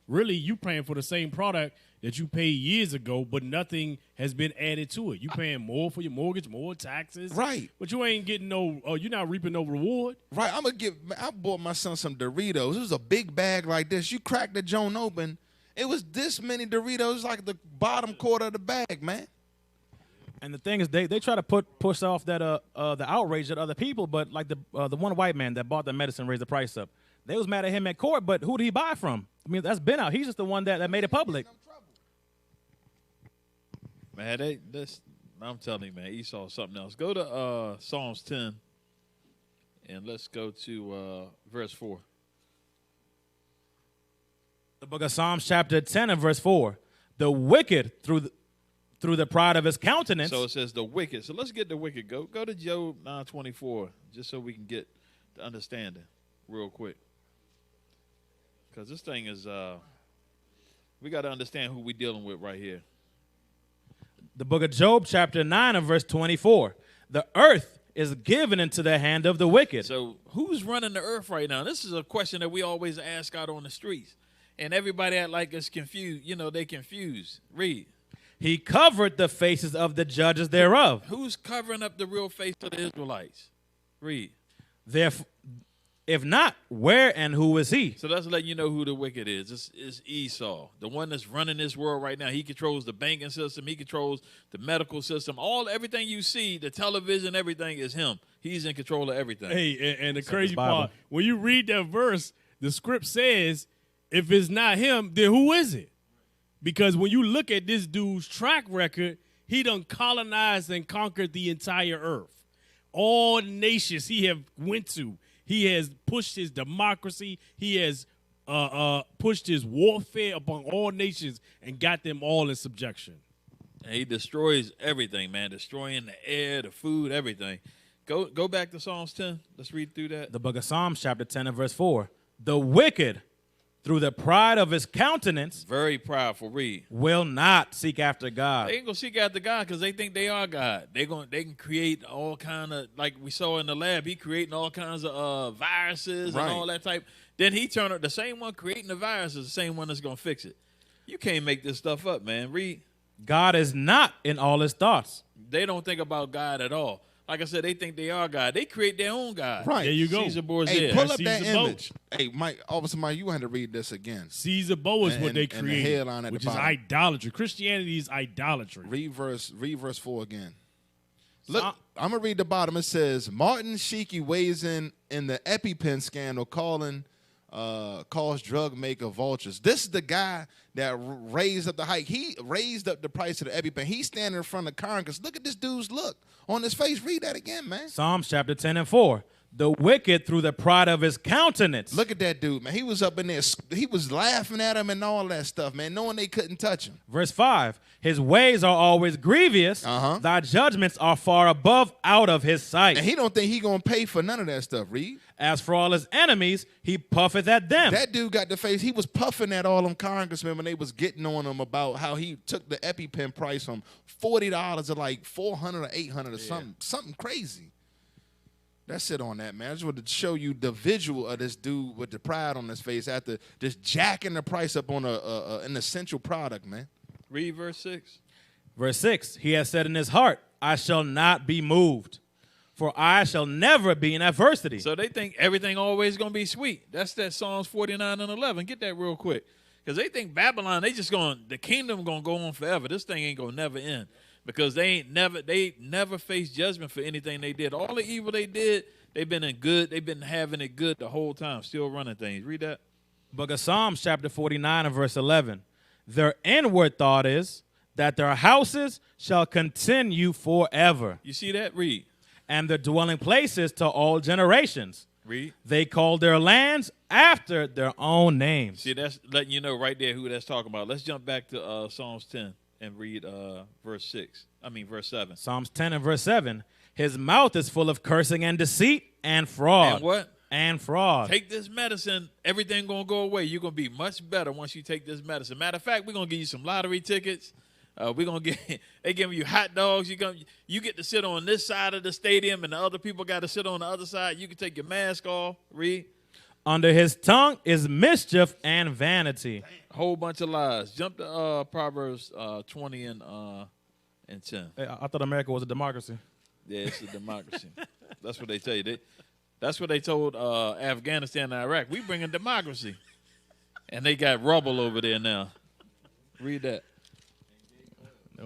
really, you paying for the same product that you paid years ago, but nothing has been added to it. You paying more for your mortgage, more taxes. Right. But you ain't getting you're not reaping no reward. Right. I bought my son some Doritos. It was a big bag like this. You crack the joint open, it was this many Doritos, like the bottom quarter of the bag, man. And the thing is, they try to push off that the outrage at other people, but like the one white man that bought the medicine raised the price up. They was mad at him at court, but who did he buy from? I mean, that's been out. He's just the one that made it public. Man, I'm telling you, man, Esau something else. Go to Psalms 10, and let's go to verse 4. The book of Psalms, chapter 10 and verse 4. The wicked through the pride of his countenance. So it says the wicked. So let's get the wicked. Go to Job 9:24, just so we can get the understanding real quick. Because this thing is, we got to understand who we're dealing with right here. The book of Job, chapter 9 and verse 24. The earth is given into the hand of the wicked. So who's running the earth right now? This is a question that we always ask out on the streets. And everybody act like it's confused. You know, they confused. Read. He covered the faces of the judges thereof. Who's covering up the real face of the Israelites? Read. Therefore, if not, where and who is he? So that's letting you know who the wicked is. It's Esau, the one that's running this world right now. He controls the banking system. He controls the medical system. Everything you see, the television, everything is him. He's in control of everything. Hey, and the crazy part, when you read that verse, the script says, if it's not him, then who is it? Because when you look at this dude's track record, he done colonized and conquered the entire earth. All nations he have went to. He has pushed his democracy. He has pushed his warfare upon all nations and got them all in subjection. And he destroys everything, man. Destroying the air, the food, everything. Go back to Psalms 10. Let's read through that. The book of Psalms, chapter 10 and verse 4. The wicked, through the pride of his countenance, very prideful, read, will not seek after God. They ain't gonna seek after God because they think they are God. They can create all kind of, like we saw in the lab. He creating all kinds of viruses and all that type. Then he turned up the same one creating the viruses, the same one that's gonna fix it. You can't make this stuff up, man. Read. God is not in all his thoughts. They don't think about God at all. Like I said, they think they are God. They create their own God. Right. There you go. Caesar Borgia. Hey, pull up that Caesar image. Hey, Mike, Officer Mike, you had to read this again. Caesar Bow is what they And the created, headline at which the is bottom. idolatry. Christianity is idolatry. Read verse 4 again. Look, I'm going to read the bottom. It says, Martin Sheeney weighs in the EpiPen scandal calls drug maker vultures. This is the guy that raised up the hike. He raised up the price of the EpiPen. He's standing in front of Congress. Look at this dude's look on his face. Read that again, man. Psalms chapter 10 and 4. The wicked through the pride of his countenance. Look at that dude, man. He was up in there. He was laughing at him and all that stuff, man, knowing they couldn't touch him. Verse 5. His ways are always grievous. Thy judgments are far above out of his sight. And he don't think he going to pay for none of that stuff, Reed. As for all his enemies, he puffeth at them. That dude got the face. He was puffing at all them congressmen when they was getting on him about how he took the EpiPen price from $40 to like $400 or $800 or something crazy. That's it on that, man. I just wanted to show you the visual of this dude with the pride on his face after just jacking the price up on an essential product, man. Read verse 6. Verse 6. He has said in his heart, I shall not be moved, for I shall never be in adversity. So they think everything always going to be sweet. That's that Psalms 49 and 11. Get that real quick. Because they think Babylon, the kingdom going to go on forever. This thing ain't going to never end. Because they never faced judgment for anything they did. All the evil they did, they've been in good. They've been having it good the whole time, still running things. Read that. Book of Psalms, chapter 49 and verse 11. Their inward thought is that their houses shall continue forever. You see that? Read. And their dwelling places to all generations. Read. They call their lands after their own names. See, that's letting you know right there who that's talking about. Let's jump back to Psalms 10. And read verse 7. Psalms 10 and verse 7. His mouth is full of cursing and deceit and fraud. And what? And fraud. Take this medicine. Everything going to go away. You're going to be much better once you take this medicine. Matter of fact, we're going to give you some lottery tickets. We're going to get, they giving you hot dogs. You get to sit on this side of the stadium and the other people got to sit on the other side. You can take your mask off. Read. Under his tongue is mischief and vanity. Whole bunch of lies. Jump to Proverbs 20 and 10. Hey, I thought America was a democracy. Yeah, it's a democracy. That's what they tell you. That's what they told Afghanistan and Iraq. We bring in democracy. And they got rubble over there now. Read that.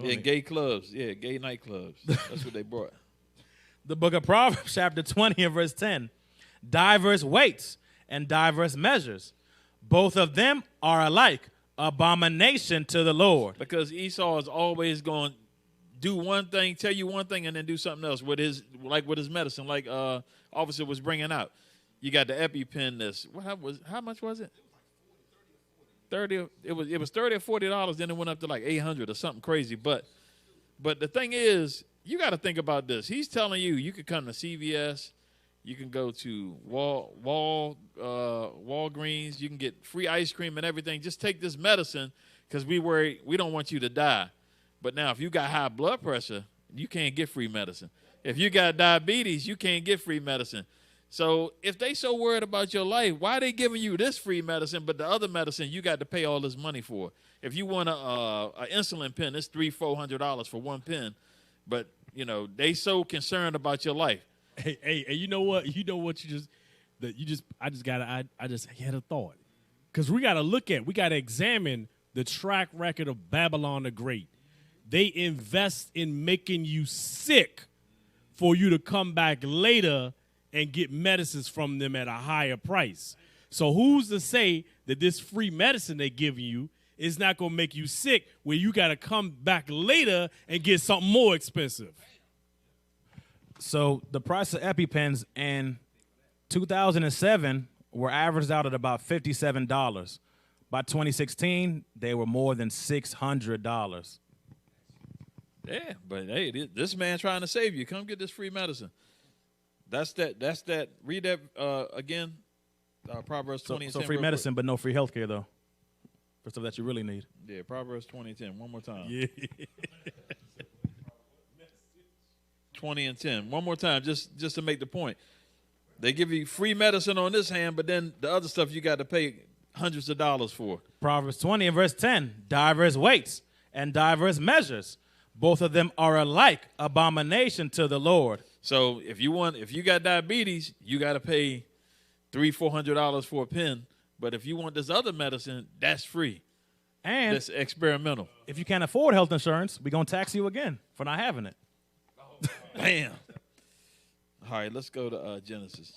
Yeah, gay clubs. Yeah, gay nightclubs. That's what they brought. The book of Proverbs, chapter 20 and verse 10. Diverse weights and diverse measures. Both of them are alike, abomination to the Lord. Because Esau is always going to do one thing, tell you one thing, and then do something else with his medicine, like officer was bringing out. You got the EpiPen. How much was it? 30. It was $30 or $40. Then it went up to like $800 or something crazy. But the thing is, you got to think about this. He's telling you could come to CVS, you can go to Walgreens, you can get free ice cream and everything. Just take this medicine because we don't want you to die. But now if you got high blood pressure, you can't get free medicine. If you got diabetes, you can't get free medicine. So if they so worried about your life, why are they giving you this free medicine, but the other medicine you got to pay all this money for? If you want a insulin pen, it's $300-400 for one pen. But they so concerned about your life. Hey, you know what? I just had a thought. Because we got to examine the track record of Babylon the Great. They invest in making you sick for you to come back later and get medicines from them at a higher price. So who's to say that this free medicine they give you is not going to make you sick where you got to come back later and get something more expensive? So the price of EpiPens in 2007 were averaged out at about $57. By 2016, they were more than $600. Yeah, but hey, this man trying to save you. Come get this free medicine. That's that. Read that again. Proverbs 20 and 10. So free medicine, but no free health care, though. For stuff that you really need. Yeah, Proverbs 20 and 10. One more time. Yeah. 20 and 10. One more time, just to make the point. They give you free medicine on this hand, but then the other stuff you got to pay hundreds of dollars for. Proverbs 20 and verse 10. Diverse weights and diverse measures. Both of them are alike, abomination to the Lord. So if you got diabetes, you got to pay $300-400 for a pen. But if you want this other medicine, that's free. And that's experimental. If you can't afford health insurance, we're going to tax you again for not having it. Bam. All right, let's go to Genesis.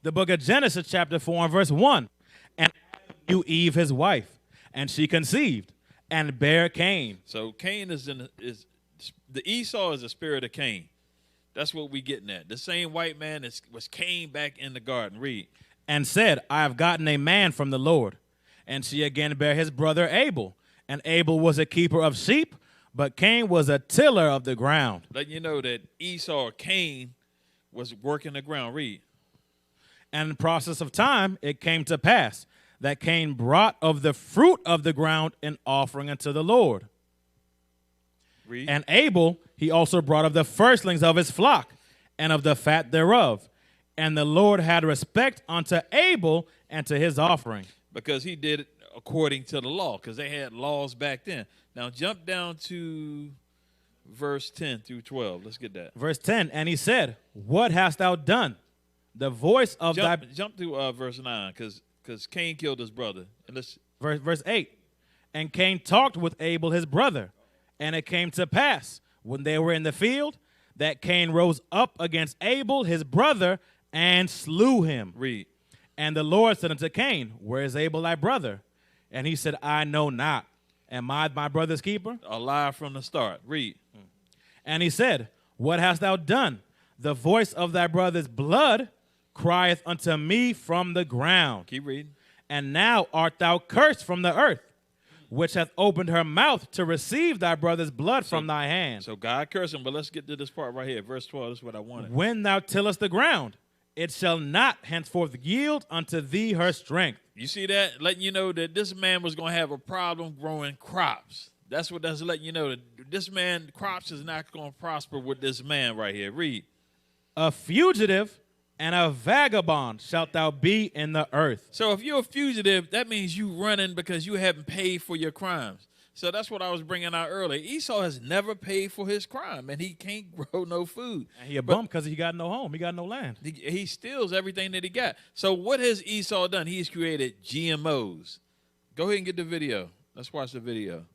The book of Genesis, chapter 4 and verse 1. And Adam knew Eve, his wife, and she conceived and bare Cain. So Cain is the Esau is the spirit of Cain. That's what we getting at. The same white man was Cain back in the garden. Read. And said, I have gotten a man from the Lord. And she again bare his brother Abel. And Abel was a keeper of sheep, but Cain was a tiller of the ground. Letting you know that Esau or Cain was working the ground. Read. And in the process of time, it came to pass that Cain brought of the fruit of the ground an offering unto the Lord. Read. And Abel, he also brought of the firstlings of his flock and of the fat thereof. And the Lord had respect unto Abel and to his offering. Because he did it according to the law, because they had laws back then. Now jump down to verse 10 through 12. Let's get that. Verse 10, and he said, what hast thou done? The voice of jump to verse 9, because Cain killed his brother. And let's verse 8. And Cain talked with Abel his brother, and it came to pass when they were in the field that Cain rose up against Abel his brother and slew him. Read. And the Lord said unto Cain, where is Abel thy brother? And he said, I know not. Am I my brother's keeper? A lie from the start. Read. And he said, what hast thou done? The voice of thy brother's blood crieth unto me from the ground. Keep reading. And now art thou cursed from the earth, which hath opened her mouth to receive thy brother's blood from thy hand. So God cursed him, but let's get to this part right here. Verse 12, this is what I wanted. When thou tillest the ground, it shall not henceforth yield unto thee her strength. You see that? Letting you know that this man was going to have a problem growing crops. That's what that's letting you know. That this man, crops is not going to prosper with this man right here. Read. A fugitive and a vagabond shalt thou be in the earth. So if you're a fugitive, that means you running because you haven't paid for your crimes. So that's what I was bringing out earlier. Esau has never paid for his crime, and he can't grow no food. And he a bum because he got no home. He got no land. He steals everything that he got. So what has Esau done? He's created GMOs. Go ahead and get the video. Let's watch the video.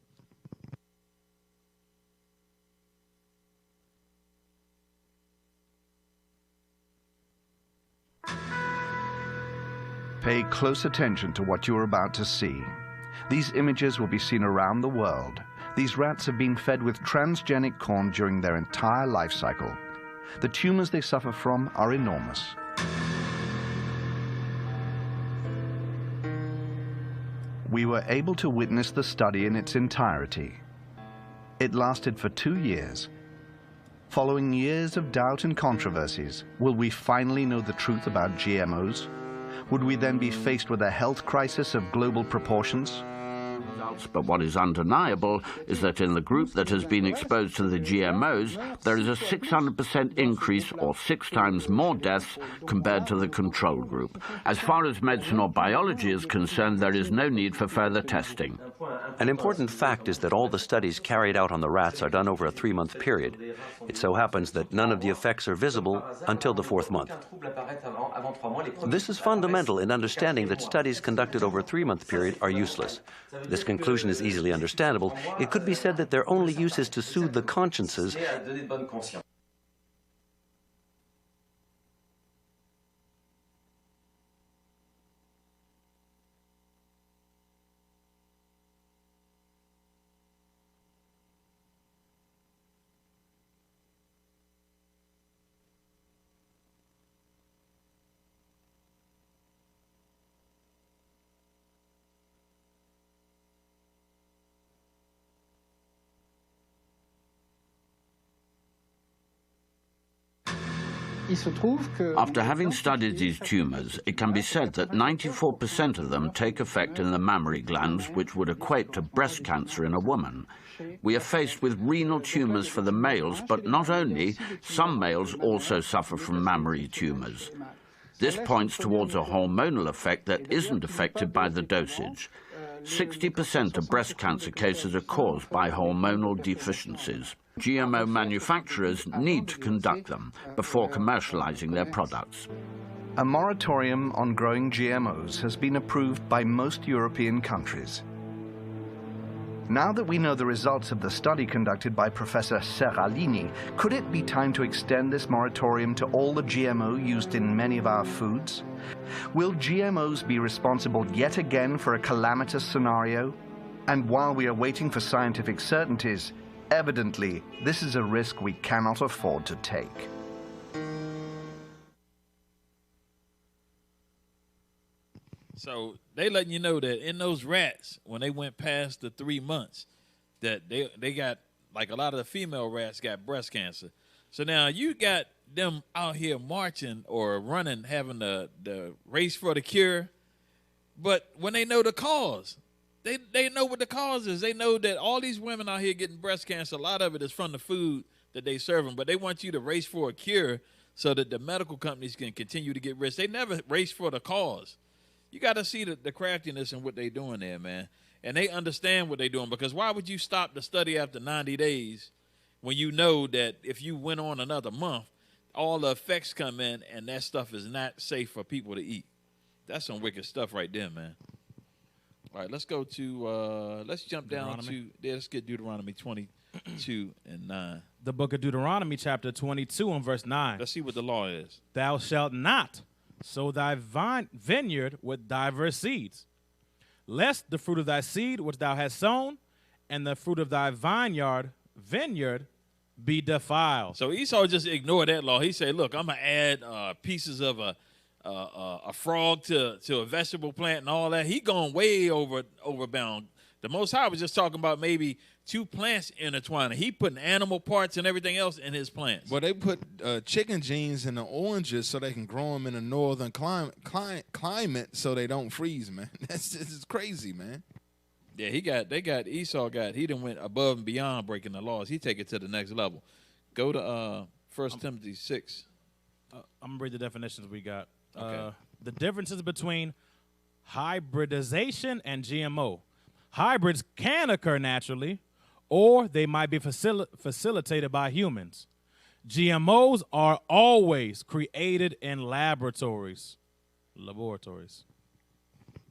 Pay close attention to what you are about to see. These images will be seen around the world. These rats have been fed with transgenic corn during their entire life cycle. The tumors they suffer from are enormous. We were able to witness the study in its entirety. It lasted for 2 years. Following years of doubt and controversies, will we finally know the truth about GMOs? Would we then be faced with a health crisis of global proportions? But what is undeniable is that in the group that has been exposed to the GMOs, there is a 600% increase, or 6 times more deaths, compared to the control group. As far as medicine or biology is concerned, there is no need for further testing. An important fact is that all the studies carried out on the rats are done over a 3-month period. It so happens that none of the effects are visible until the 4th month. This is fundamental in understanding that studies conducted over a 3-month period are useless. This conclusion is easily understandable. It could be said that their only use is to soothe the consciences. After having studied these tumors, it can be said that 94% of them take effect in the mammary glands, which would equate to breast cancer in a woman. We are faced with renal tumors for the males, but not only, some males also suffer from mammary tumors. This points towards a hormonal effect that isn't affected by the dosage. 60% of breast cancer cases are caused by hormonal deficiencies. GMO manufacturers need to conduct them before commercializing their products. A moratorium on growing GMOs has been approved by most European countries. Now that we know the results of the study conducted by Professor Seralini, could it be time to extend this moratorium to all the GMO used in many of our foods? Will GMOs be responsible yet again for a calamitous scenario? And while we are waiting for scientific certainties, evidently, this is a risk we cannot afford to take. So they letting you know that in those rats, when they went past the 3 months, that they got, like a lot of the female rats got breast cancer. So now you got them out here marching or running, having the race for the cure. But when they know the cause, they know what the cause is. They know that all these women out here getting breast cancer, a lot of it is from the food that they serve them. But they want you to race for a cure so that the medical companies can continue to get rich. They never race for the cause. You got to see the craftiness in what they're doing there, man. And they understand what they're doing, because why would you stop the study after 90 days when you know that if you went on another month, all the effects come in and that stuff is not safe for people to eat? That's some wicked stuff right there, man. All right, let's go to, let's jump down to, let's get Deuteronomy 22 and 9. The book of Deuteronomy, chapter 22 and verse 9. Let's see what the law is. Thou shalt not sow thy vineyard with diverse seeds, lest the fruit of thy seed which thou hast sown and the fruit of thy vineyard be defiled. So Esau just ignored that law. He said, look, I'm going to add pieces of a frog to a vegetable plant and all that. He going way overbound. The Most High was just talking about maybe two plants intertwined. He putting animal parts and everything else in his plants. Well, they put chicken genes in the oranges so they can grow them in a northern climate so they don't freeze, man. This is crazy, man. Yeah, Esau he done went above and beyond breaking the laws. He take it to the next level. Go to 1 Timothy 6. I'm going to read the definitions we got. Okay. The differences between hybridization and GMO. Hybrids can occur naturally, or they might be facilitated by humans. GMOs are always created in laboratories.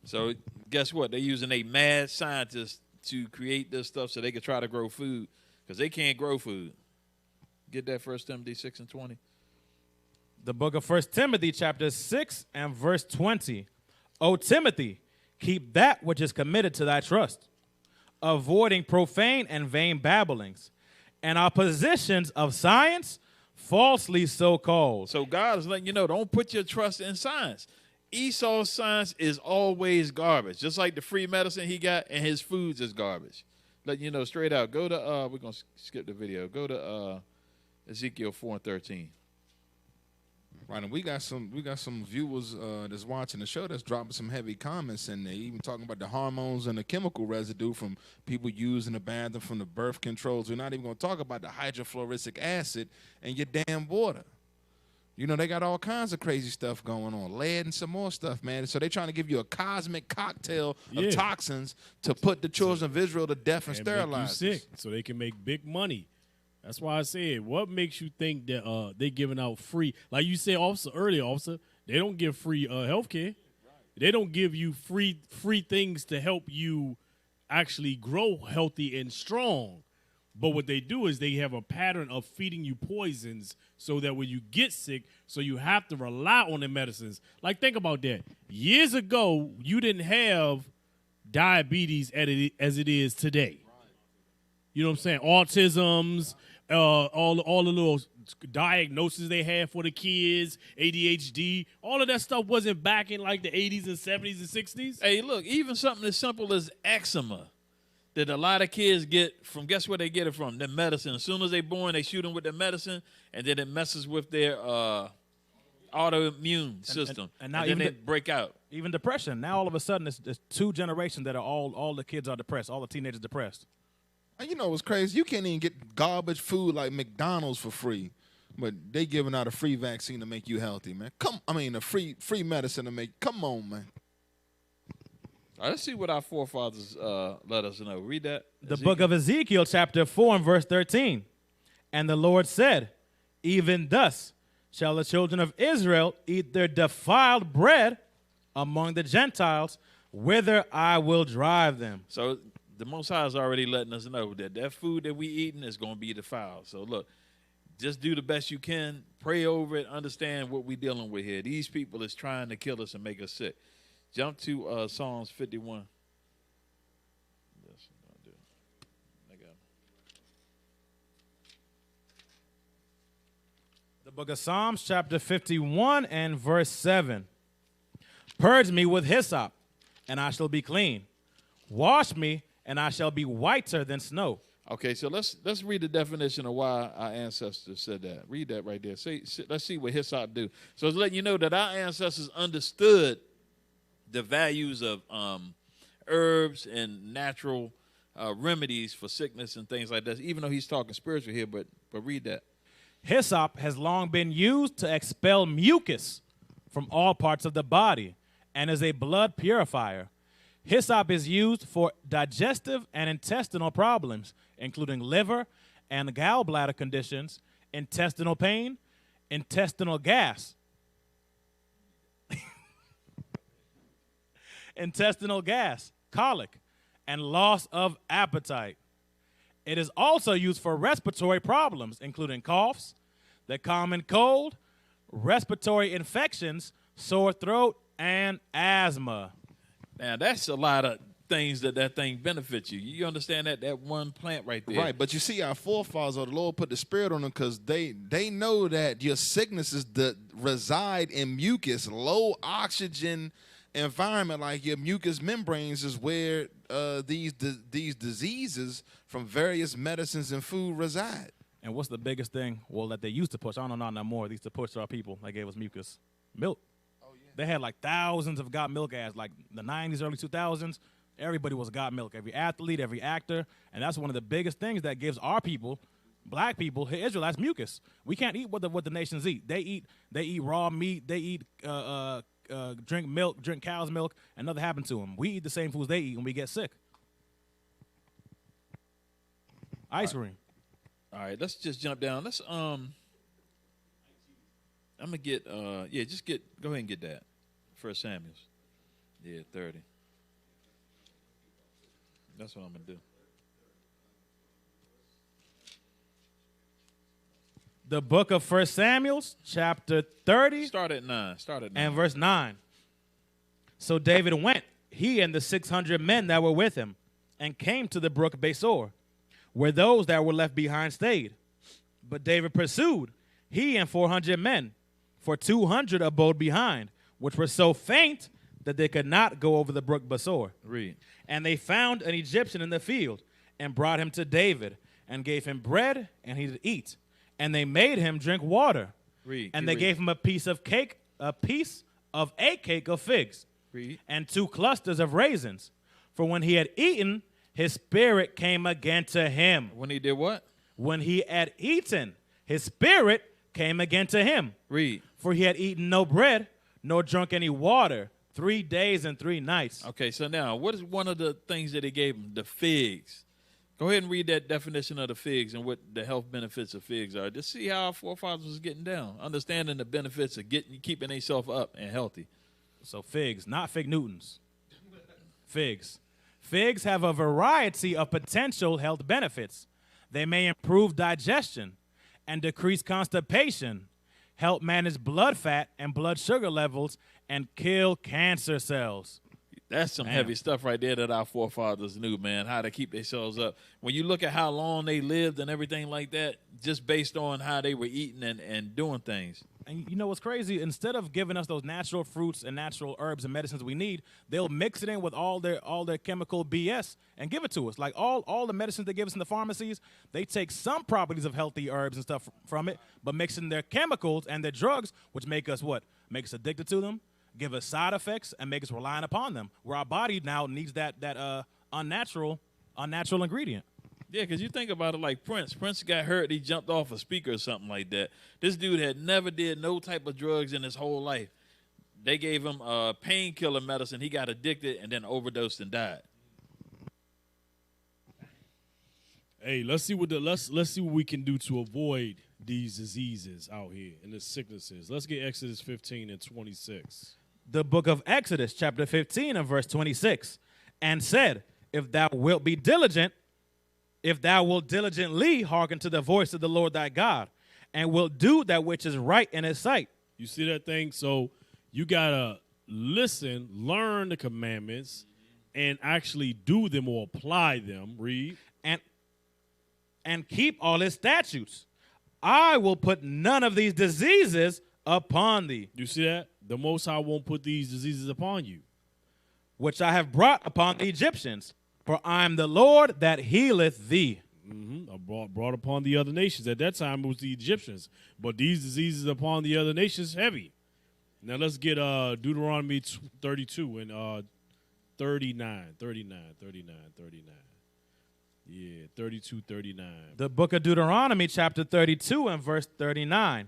So guess what? They're using a mad scientist to create this stuff so they can try to grow food because they can't grow food. Get that 1 Timothy 6 and 20. The book of 1 Timothy chapter 6 and verse 20. O Timothy, keep that which is committed to thy trust, avoiding profane and vain babblings, and oppositions of science, falsely so called. So God is letting you know, don't put your trust in science. Esau's science is always garbage, just like the free medicine he got and his foods is garbage. Letting you know straight out. Go to, we're going to skip the video. Go to Ezekiel 4 and 13. Right, and we got some viewers that's watching the show that's dropping some heavy comments in there, even talking about the hormones and the chemical residue from people using the bathroom from the birth controls. We're not even going to talk about the hydrofluoric acid in your damn water. You know, they got all kinds of crazy stuff going on, lead and some more stuff, man. So they're trying to give you a cosmic cocktail of toxins to put the children of Israel to death and sterilize make you sick so they can make big money. That's why I said, what makes you think that they giving out free? Like you said, officer, they don't give free health care. They don't give you free things to help you actually grow healthy and strong. But what they do is they have a pattern of feeding you poisons so that when you get sick, so you have to rely on the medicines. Like, think about that. Years ago, you didn't have diabetes as it is today. You know what I'm saying? Autisms, all the little diagnoses they had for the kids, ADHD, all of that stuff wasn't back in like the 80s and 70s and 60s. Hey, look, even something as simple as eczema that a lot of kids get from, guess where they get it from? The medicine. As soon as they're born, they shoot them with the medicine, and then it messes with their autoimmune system. And now then they break out. Even depression. Now all of a sudden, it's two generations that are all the kids are depressed, all the teenagers depressed. And you know what's crazy? You can't even get garbage food like McDonald's for free, but they giving out a free vaccine to make you healthy, man. A free medicine to make. Come on, man. All right, let's see what our forefathers let us know. Read that. The book of Ezekiel, chapter 4 and verse 13. And the Lord said, even thus shall the children of Israel eat their defiled bread among the Gentiles, whither I will drive them. So the Most High is already letting us know that food that we eating is going to be defiled. So look, just do the best you can. Pray over it. Understand what we're dealing with here. These people is trying to kill us and make us sick. Jump to Psalms 51. The book of Psalms, chapter 51 and verse 7. Purge me with hyssop, and I shall be clean. Wash me, and I shall be whiter than snow. Okay, so let's read the definition of why our ancestors said that. Read that right there. Let's see what hyssop do. So it's letting you know that our ancestors understood the values of herbs and natural remedies for sickness and things like that, even though he's talking spiritual here, but read that. Hyssop has long been used to expel mucus from all parts of the body and is a blood purifier. Hyssop is used for digestive and intestinal problems, including liver and gallbladder conditions, intestinal pain, intestinal gas, colic, and loss of appetite. It is also used for respiratory problems, including coughs, the common cold, respiratory infections, sore throat, and asthma. Now, that's a lot of things that thing benefits you. You understand that one plant right there? Right, but you see our forefathers, or the Lord put the spirit on them because they know that your sicknesses that reside in mucus, low oxygen environment, like your mucous membranes, is where these diseases from various medicines and food reside. And what's the biggest thing? Well, that they used to push. I don't know no more. They used to push to our people. They gave us mucus. Milk. Oh, yeah. They had like thousands of got milk ads, like the 90s, early 2000s. Everybody was got milk. Every athlete, every actor. And that's one of the biggest things that gives our people, black people, Israelites, mucus. We can't eat what the nations eat. They eat raw meat. They eat drink milk, drink cow's milk, and nothing happened to them. We eat the same foods they eat and we get sick. Ice cream. All right, let's just jump down. Let's I'm gonna get go ahead and get that. 1 Samuel. Yeah, 30. That's what I'm gonna do. The book of 1 Samuel, chapter 30. Start at 9. And verse 9. So David went, he and the 600 men that were with him, and came to the brook Besor, where those that were left behind stayed. But David pursued, he and 400 men, for 200 abode behind, which were so faint that they could not go over the brook Besor. Read. And they found an Egyptian in the field, and brought him to David, and gave him bread, and he did eat. And they made him drink water. Read. And they gave him a piece of a cake of figs. Read. And 2 clusters of raisins. For when he had eaten, his spirit came again to him. When he did what? When he had eaten, his spirit came again to him. Read. For he had eaten no bread, nor drunk any water, 3 days and 3 nights. Okay, so now, what is one of the things that he gave him? The figs. Go ahead and read that definition of the figs and what the health benefits of figs are. Just see how our forefathers was getting down, understanding the benefits of keeping themselves up and healthy. So figs, not fig Newtons. Figs. Figs have a variety of potential health benefits. They may improve digestion and decrease constipation, help manage blood fat and blood sugar levels, and kill cancer cells. That's some heavy stuff right there that our forefathers knew, man, how to keep themselves up. When you look at how long they lived and everything like that, just based on how they were eating and doing things. And you know what's crazy? Instead of giving us those natural fruits and natural herbs and medicines we need, they'll mix it in with all their chemical BS and give it to us. Like all the medicines they give us in the pharmacies, they take some properties of healthy herbs and stuff from it, but mix in their chemicals and their drugs, which make us what? Make us addicted to them, give us side effects, and make us reliant upon them, where our body now needs that unnatural ingredient. Yeah, because you think about it like Prince. Prince got hurt. He jumped off a speaker or something like that. This dude had never did no type of drugs in his whole life. They gave him painkiller medicine. He got addicted and then overdosed and died. Hey, let's see what we can do to avoid these diseases out here and the sicknesses. Let's get Exodus 15 and 26. The book of Exodus, chapter 15 and verse 26, and said, if thou wilt diligently hearken to the voice of the Lord thy God, and wilt do that which is right in his sight. You see that thing? So you got to listen, learn the commandments, and actually do them or apply them. Read. And keep all his statutes. I will put none of these diseases upon thee. You see that? The Most High won't put these diseases upon you, which I have brought upon the Egyptians. For I am the Lord that healeth thee. I brought upon the other nations. At that time, it was the Egyptians. But these diseases upon the other nations, heavy. Now, let's get Deuteronomy 32 and 39. Yeah, 32, 39. The book of Deuteronomy, chapter 32 and verse 39.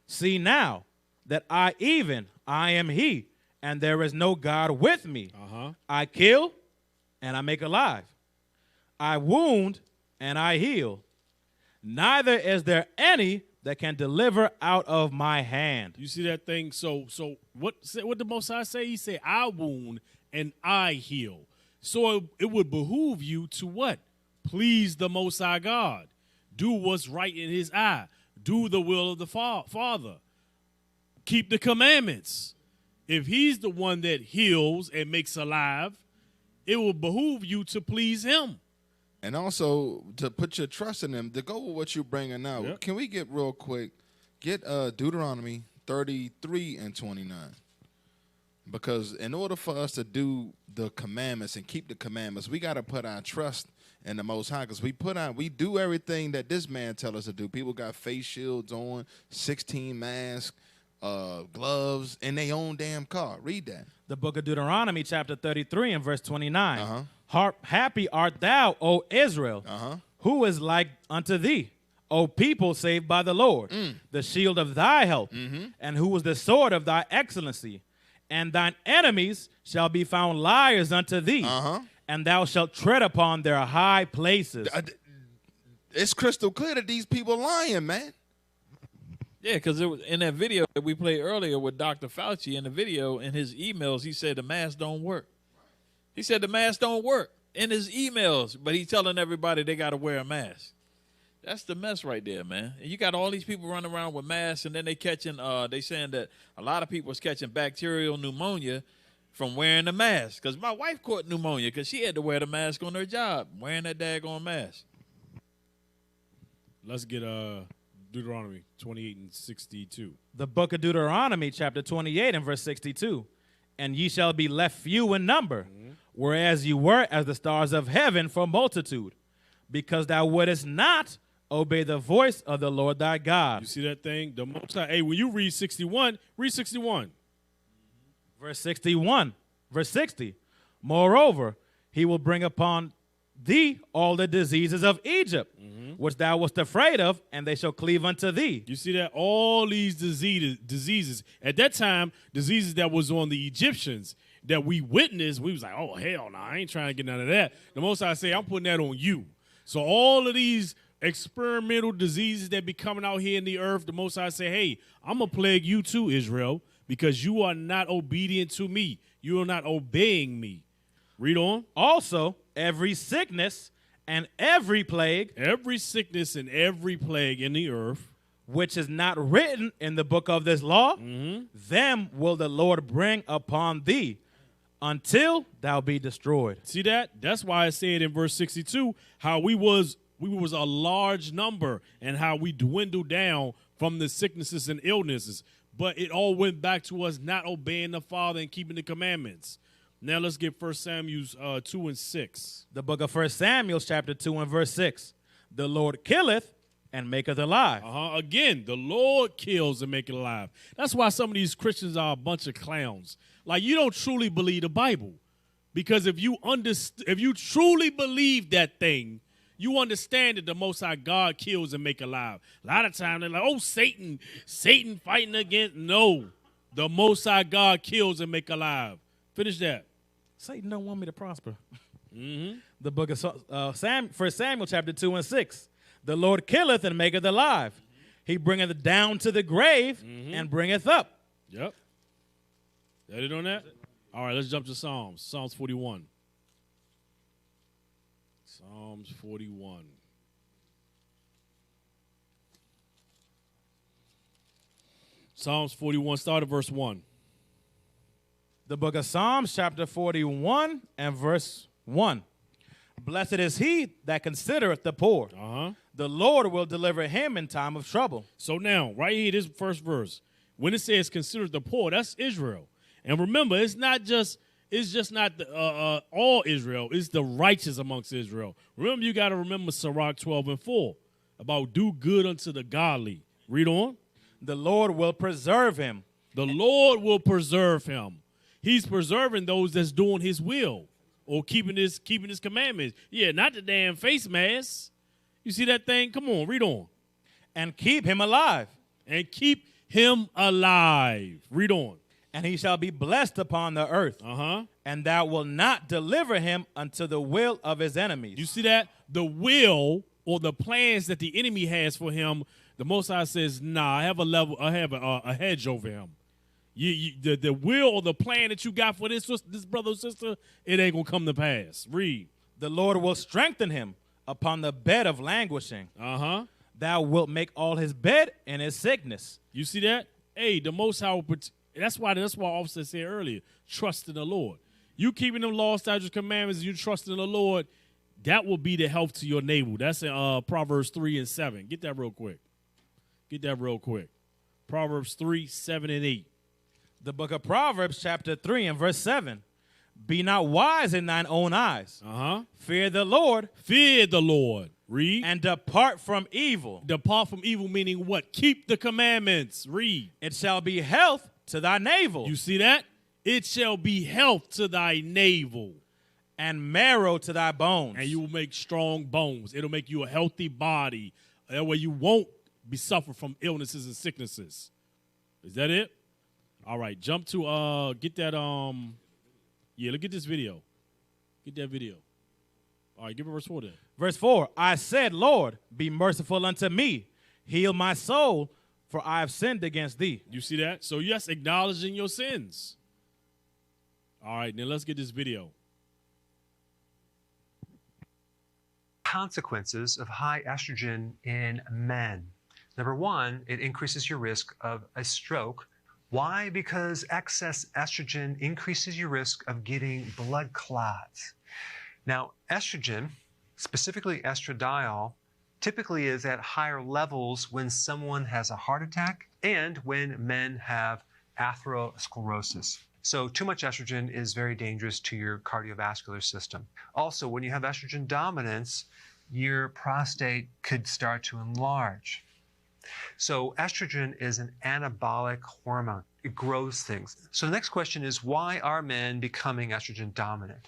See now that I am he, and there is no God with me. I kill, and I make alive. I wound, and I heal. Neither is there any that can deliver out of my hand. You see that thing? So what the Most High say? He said, I wound, and I heal. So it would behoove you to what? Please the Most High God. Do what's right in his eye. Do the will of the Father. Keep the commandments. If he's the one that heals and makes alive, it will behoove you to please him. And also to put your trust in him, to go with what you're bringing out. Yep. Can we get real quick, get Deuteronomy 33 and 29. Because in order for us to do the commandments and keep the commandments, we got to put our trust in the Most High. Because we do everything that this man tell us to do. People got face shields on, 16 masks, gloves, in their own damn car. Read that. The book of Deuteronomy, chapter 33 and verse 29. Happy art thou, O Israel, who is like unto thee, O people saved by the Lord, the shield of thy help, and who is the sword of thy excellency. And thine enemies shall be found liars unto thee, and thou shalt tread upon their high places. It's crystal clear that these people lying, man. Yeah, because it was in that video that we played earlier with Dr. Fauci. In the video, in his emails, he said the mask don't work. He said the mask don't work in his emails, but he's telling everybody they got to wear a mask. That's the mess right there, man. And you got all these people running around with masks, and then they catching, they saying that a lot of people is catching bacterial pneumonia from wearing the mask. Because my wife caught pneumonia because she had to wear the mask on her job, wearing that daggone mask. Let's get Deuteronomy 28 and 62. The book of Deuteronomy, chapter 28 and verse 62. And ye shall be left few in number, whereas you were as the stars of heaven for multitude, because thou wouldest not obey the voice of the Lord thy God. You see that thing? The Most High. Hey, when you read 61, read 61. Verse 61, verse 60. Moreover, he will bring upon thee all the diseases of Egypt, which thou wast afraid of, and they shall cleave unto thee. You see that? All these diseases. At that time, diseases that was on the Egyptians that we witnessed, we was like, oh, hell no, I ain't trying to get none of that. The Most High say, I'm putting that on you. So all of these experimental diseases that be coming out here in the earth, the Most High say, hey, I'm going to plague you too, Israel, because you are not obedient to me. You are not obeying me. Read on. Also, every sickness and every plague. Every sickness and every plague in the earth. Which is not written in the book of this law, them will the Lord bring upon thee until thou be destroyed. See that? That's why I said in verse 62 how we was a large number and how we dwindled down from the sicknesses and illnesses. But it all went back to us not obeying the Father and keeping the commandments. Now let's get 1 Samuel 2 and 6. The book of 1 Samuel chapter 2 and verse 6. The Lord killeth and maketh alive. Again, the Lord kills and maketh alive. That's why some of these Christians are a bunch of clowns. Like, you don't truly believe the Bible. Because if you truly believe that thing, you understand that the Most High God kills and make alive. A lot of times they're like, oh, Satan fighting against. No, the Most High God kills and make alive. Finish that. Satan don't want me to prosper. The book of 1 Samuel chapter 2 and 6. The Lord killeth and maketh alive. He bringeth down to the grave and bringeth up. Yep. That it on that? All right, let's jump to Psalms. Psalms 41. Psalms 41. Psalms 41, start at verse 1. The book of Psalms, chapter 41 and verse 1. Blessed is he that considereth the poor. The Lord will deliver him in time of trouble. So now, right here, this first verse, when it says consider the poor, that's Israel. And remember, it's just not all Israel. It's the righteous amongst Israel. Remember, you got to remember Sirach 12 and 4 about do good unto the godly. Read on. The Lord will preserve him. The Lord will preserve him. He's preserving those that's doing his will or keeping his commandments. Yeah, not the damn face mask. You see that thing? Come on, read on. And keep him alive. And keep him alive. Read on. And he shall be blessed upon the earth. And thou wilt not deliver him unto the will of his enemies. You see that? The will or the plans that the enemy has for him, the Most High says, nah, I have a hedge over him. The will or the plan that you got for this brother or sister, it ain't going to come to pass. Read. The Lord will strengthen him upon the bed of languishing. Thou wilt make all his bed in his sickness. You see that? Hey, the Most High will That's why officer said earlier, trust in the Lord. You keeping them law, statutes, commandments, you trust in the Lord, that will be the health to your navel. That's in Proverbs 3 and 7. Get that real quick. Proverbs 3, 7, and 8. The book of Proverbs, chapter 3 and verse 7. Be not wise in thine own eyes. Fear the Lord. Fear the Lord. Read. And depart from evil. Depart from evil meaning what? Keep the commandments. Read. It shall be health to thy navel. You see that? It shall be health to thy navel. And marrow to thy bones. And you will make strong bones. It'll make you a healthy body. That way you won't be suffer from illnesses and sicknesses. Is that it? All right, jump to get that look at this video. Get that video. All right, give it verse 4 then. Verse 4, I said, Lord, be merciful unto me. Heal my soul, for I have sinned against thee. You see that? So yes, acknowledging your sins. All right, now let's get this video. Consequences of high estrogen in men. Number one, it increases your risk of a stroke. Why? Because excess estrogen increases your risk of getting blood clots. Now, estrogen, specifically estradiol, typically is at higher levels when someone has a heart attack and when men have atherosclerosis. So too much estrogen is very dangerous to your cardiovascular system. Also, when you have estrogen dominance, your prostate could start to enlarge. So estrogen is an anabolic hormone. It grows things. So the next question is, why are men becoming estrogen dominant?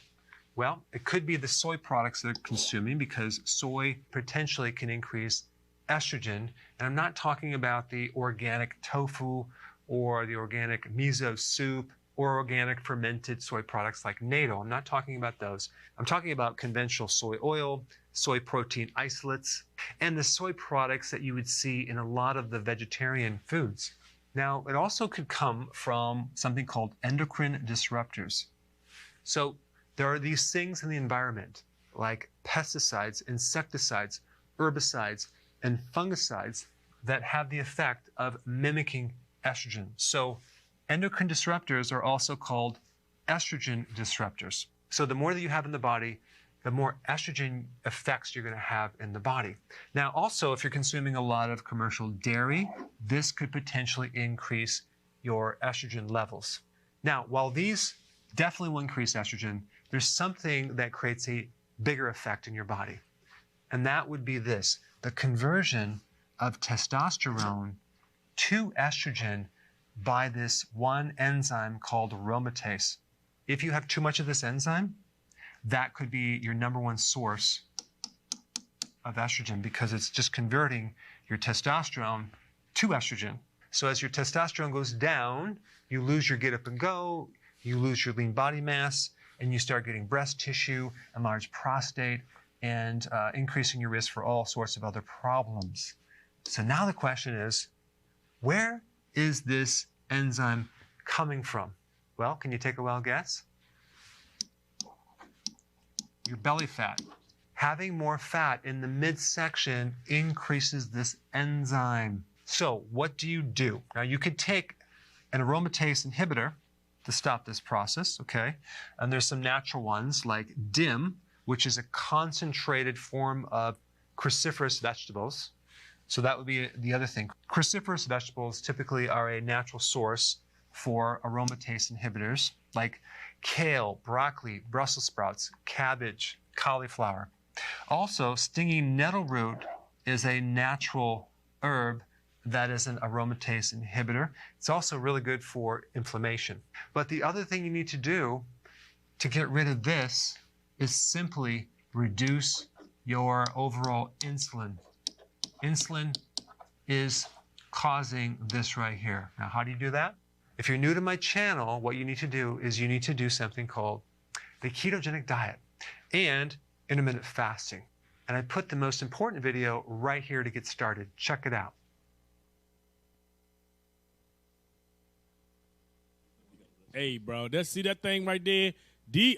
Well, it could be the soy products they're consuming, because soy potentially can increase estrogen. And I'm not talking about the organic tofu or the organic miso soup or organic fermented soy products like natto. I'm not talking about those. I'm talking about conventional soy oil, soy protein isolates, and the soy products that you would see in a lot of the vegetarian foods. Now, it also could come from something called endocrine disruptors. So there are these things in the environment, like pesticides, insecticides, herbicides, and fungicides that have the effect of mimicking estrogen. So endocrine disruptors are also called estrogen disruptors. So the more that you have in the body, the more estrogen effects you're going to have in the body. Now, also, if you're consuming a lot of commercial dairy, this could potentially increase your estrogen levels. Now, while these definitely will increase estrogen, there's something that creates a bigger effect in your body. And that would be this, the conversion of testosterone to estrogen by this one enzyme called aromatase. If you have too much of this enzyme, that could be your number one source of estrogen, because it's just converting your testosterone to estrogen. So as your testosterone goes down, you lose your get up and go, you lose your lean body mass, and you start getting breast tissue, enlarged prostate, and increasing your risk for all sorts of other problems. So now the question is, where is this enzyme coming from? Well, can you take a wild guess? Your belly fat. Having more fat in the midsection increases this enzyme. So what do you do? Now you could take an aromatase inhibitor to stop this process, okay? And there's some natural ones like DIM, which is a concentrated form of cruciferous vegetables. So that would be the other thing. Cruciferous vegetables typically are a natural source for aromatase inhibitors, like kale, broccoli, Brussels sprouts, cabbage, cauliflower. Also, stinging nettle root is a natural herb that is an aromatase inhibitor. It's also really good for inflammation. But the other thing you need to do to get rid of this is simply reduce your overall insulin. Insulin is causing this right here. Now, how do you do that? If you're new to my channel, what you need to do is you need to do something called the ketogenic diet and intermittent fasting. And I put the most important video right here to get started. Check it out. Hey, bro, see that thing right there?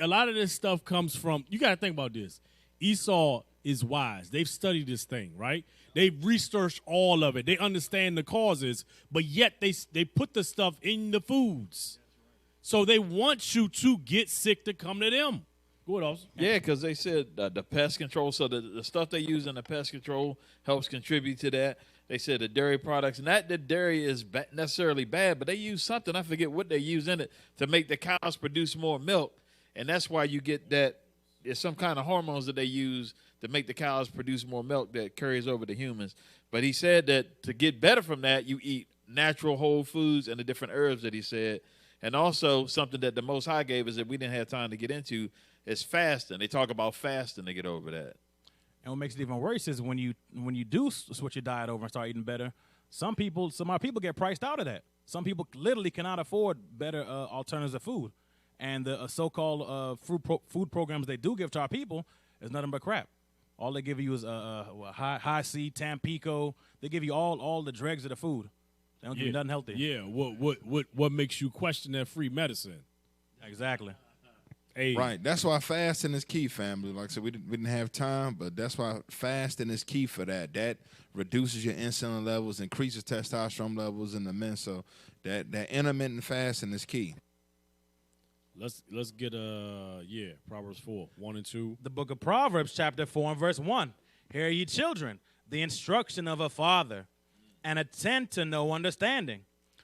A lot of this stuff comes from, you got to think about this. Esau is wise. They've studied this thing, right? They've researched all of it. They understand the causes, but yet they put the stuff in the foods. So they want you to get sick to come to them. Go ahead, officer. Yeah, because they said the pest control, so the stuff they use in the pest control helps contribute to that. They said the dairy products, not that dairy is necessarily bad, but they use something, I forget what they use in it, to make the cows produce more milk. And that's why you get that. There's some kind of hormones that they use to make the cows produce more milk that carries over to humans. But he said that to get better from that, you eat natural whole foods and the different herbs that he said. And also something that the Most High gave us that we didn't have time to get into is fasting. They talk about fasting to get over that. And what makes it even worse is when you do switch your diet over and start eating better, some of our people get priced out of that. Some people literally cannot afford better alternatives of food. And the so-called food programs they do give to our people is nothing but crap. All they give you is high C, Tampico. They give you all the dregs of the food. They don't give you nothing healthy. Yeah, what makes you question that free medicine? Exactly. Hey. Right. That's why fasting is key, family. Like I said, we didn't have time, but that's why fasting is key for that. That reduces your insulin levels, increases testosterone levels in the men. So that intermittent fasting is key. Let's get Proverbs 4, 1 and 2. The book of Proverbs, chapter 4 and verse 1. Hear ye children, the instruction of a father, and attend to no understanding.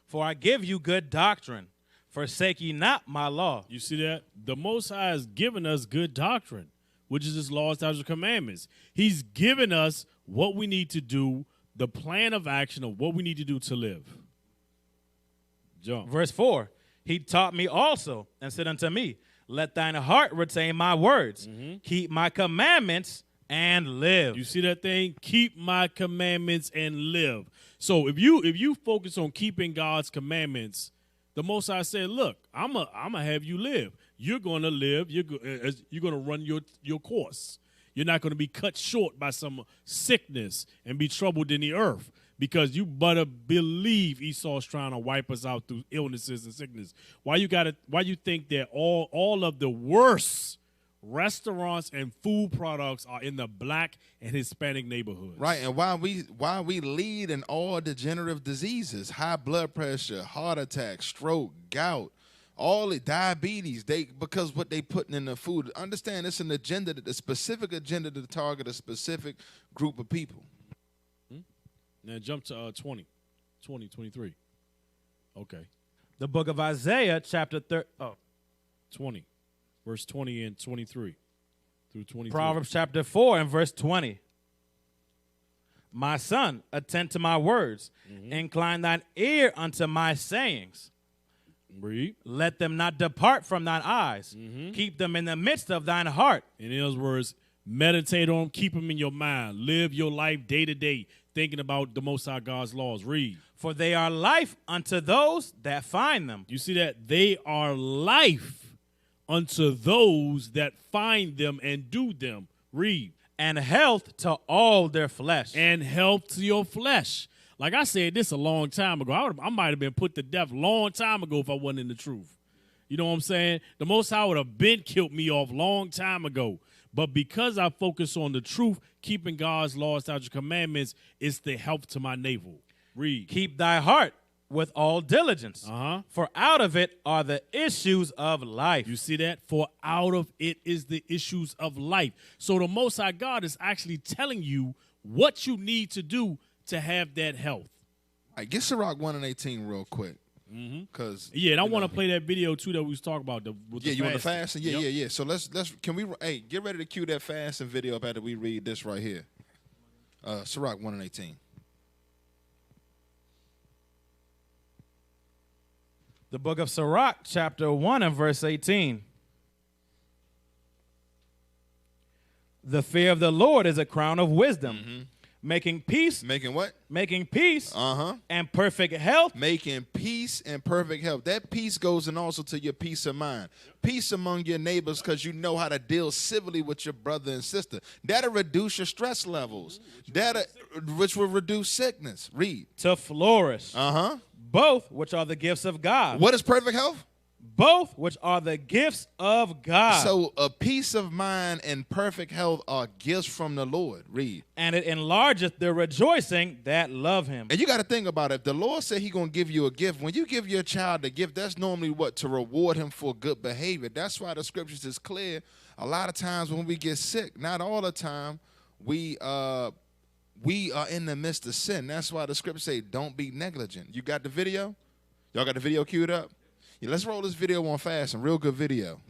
For I give you good doctrine. Forsake ye not my law. You see that? The Most High has given us good doctrine, which is his laws, statutes, and commandments. He's given us what we need to do, the plan of action of what we need to do to live. Jump. Verse 4. He taught me also, and said unto me, let thine heart retain my words. Keep my commandments and live. You see that thing? Keep my commandments and live. So if you focus on keeping God's commandments, the Most High said, look, I'm gonna have you live. You're going to live. You're going to run your course. You're not going to be cut short by some sickness and be troubled in the earth, because you better believe Esau's trying to wipe us out through illnesses and sickness. Why you think that all of the worst restaurants and food products are in the black and Hispanic neighborhoods? Right, and why we lead in all degenerative diseases, high blood pressure, heart attack, stroke, gout, all the diabetes, because what they putting in the food. Understand, it's an agenda, the specific agenda to target a specific group of people. Now jump to 23. Okay. The book of Isaiah, chapter 20. Verse 20 and 23 through 23. Proverbs chapter 4 and verse 20. My son, attend to my words. Incline thine ear unto my sayings. Read. Let them not depart from thine eyes. Keep them in the midst of thine heart. In other words, meditate on them, keep them in your mind. Live your life day to day, thinking about the Most High God's laws. Read. For they are life unto those that find them. You see that? They are life unto those that find them and do them. Read. And health to all their flesh. And health to your flesh. Like I said this a long time ago. I might have been put to death a long time ago if I wasn't in the truth. You know what I'm saying? The Most High would have been killed me off long time ago. But because I focus on the truth, keeping God's laws, statutes, and commandments, it's the help to my navel. Read. Keep thy heart with all diligence. For out of it are the issues of life. You see that? For out of it is the issues of life. So the Most High God is actually telling you what you need to do to have that health. All right, get Sirach 1 and 18 real quick. Cause and I want to play that video too that we was talking about. You want the fasting? Yeah. So let's get ready to cue that fasting video up after we read this right here. Sirach 1 and 18. The book of Sirach, chapter 1 and verse 18. The fear of the Lord is a crown of wisdom. Making peace. Making what? Making peace. And perfect health. Making peace and perfect health. That peace goes in also to your peace of mind. Peace among your neighbors because you know how to deal civilly with your brother and sister. That'll reduce your stress levels. Which will reduce sickness. Read. To flourish. Both which are the gifts of God. What is perfect health? both which are the gifts of God. So a peace of mind and perfect health are gifts from the Lord. Read. And it enlargeth the rejoicing that love him. And you got to think about it. If the Lord said he's going to give you a gift, when you give your child a gift, that's normally what? To reward him for good behavior. That's why the scriptures is clear. A lot of times when we get sick, not all the time, we are in the midst of sin. That's why the scriptures say don't be negligent. You got the video? Y'all got the video queued up? Yeah, let's roll this video on fast, a real good video.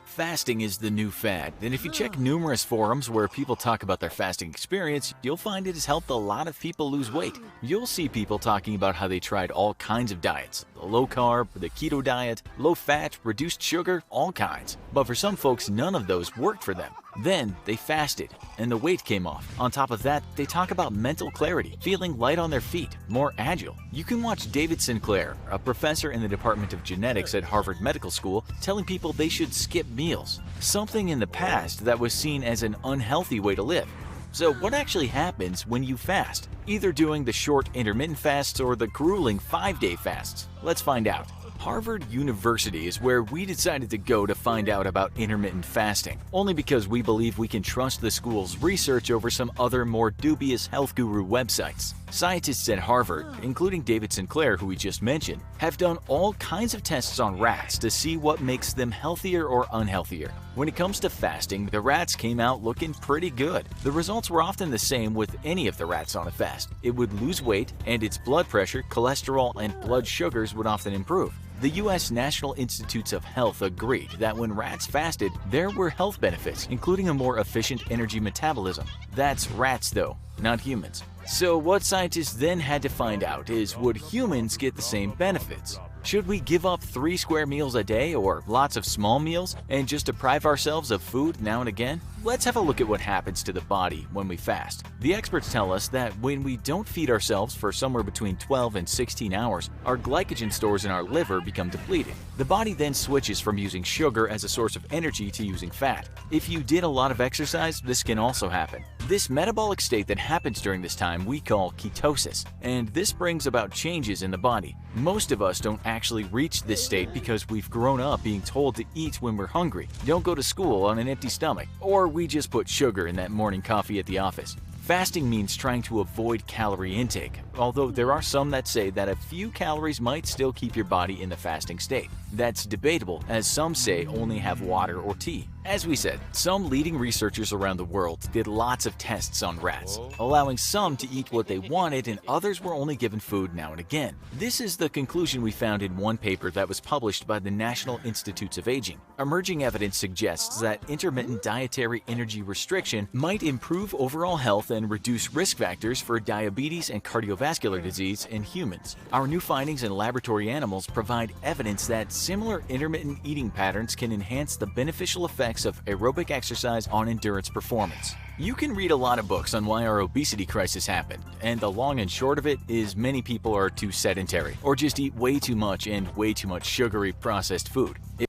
Fasting is the new fad, and if you check numerous forums where people talk about their fasting experience, you'll find it has helped a lot of people lose weight. You'll see people talking about how they tried all kinds of diets, the low carb, the keto diet, low fat, reduced sugar, all kinds. But for some folks, none of those worked for them. Then they fasted, and the weight came off. On top of that, they talk about mental clarity, feeling light on their feet, more agile. You can watch David Sinclair, a professor in the Department of Genetics at Harvard Medical School, telling people they should skip meals, something in the past that was seen as an unhealthy way to live. So what actually happens when you fast? Either doing the short intermittent fasts or the grueling 5-day fasts? Let's find out. Harvard University is where we decided to go to find out about intermittent fasting, only because we believe we can trust the school's research over some other more dubious health guru websites. Scientists at Harvard, including David Sinclair, who we just mentioned, have done all kinds of tests on rats to see what makes them healthier or unhealthier. When it comes to fasting, the rats came out looking pretty good. The results were often the same with any of the rats on a fast. It would lose weight, and its blood pressure, cholesterol, and blood sugars would often improve. The U.S. National Institutes of Health agreed that when rats fasted, there were health benefits, including a more efficient energy metabolism. That's rats, though, not humans. So what scientists then had to find out is, would humans get the same benefits? Should we give up 3 square meals a day or lots of small meals and just deprive ourselves of food now and again? Let's have a look at what happens to the body when we fast. The experts tell us that when we don't feed ourselves for somewhere between 12 and 16 hours, our glycogen stores in our liver become depleted. The body then switches from using sugar as a source of energy to using fat. If you did a lot of exercise, this can also happen. This metabolic state that happens during this time we call ketosis, and this brings about changes in the body. Most of us don't actually reach this state because we've grown up being told to eat when we're hungry, don't go to school on an empty stomach, or we just put sugar in that morning coffee at the office. Fasting means trying to avoid calorie intake, although there are some that say that a few calories might still keep your body in the fasting state. That's debatable, as some say only have water or tea. As we said, some leading researchers around the world did lots of tests on rats, allowing some to eat what they wanted and others were only given food now and again. This is the conclusion we found in one paper that was published by the National Institutes of Aging. Emerging evidence suggests that intermittent dietary energy restriction might improve overall health and reduce risk factors for diabetes and cardiovascular disease in humans. Our new findings in laboratory animals provide evidence that similar intermittent eating patterns can enhance the beneficial effects of aerobic exercise on endurance performance. You can read a lot of books on why our obesity crisis happened, and the long and short of it is many people are too sedentary or just eat way too much and way too much sugary processed food. You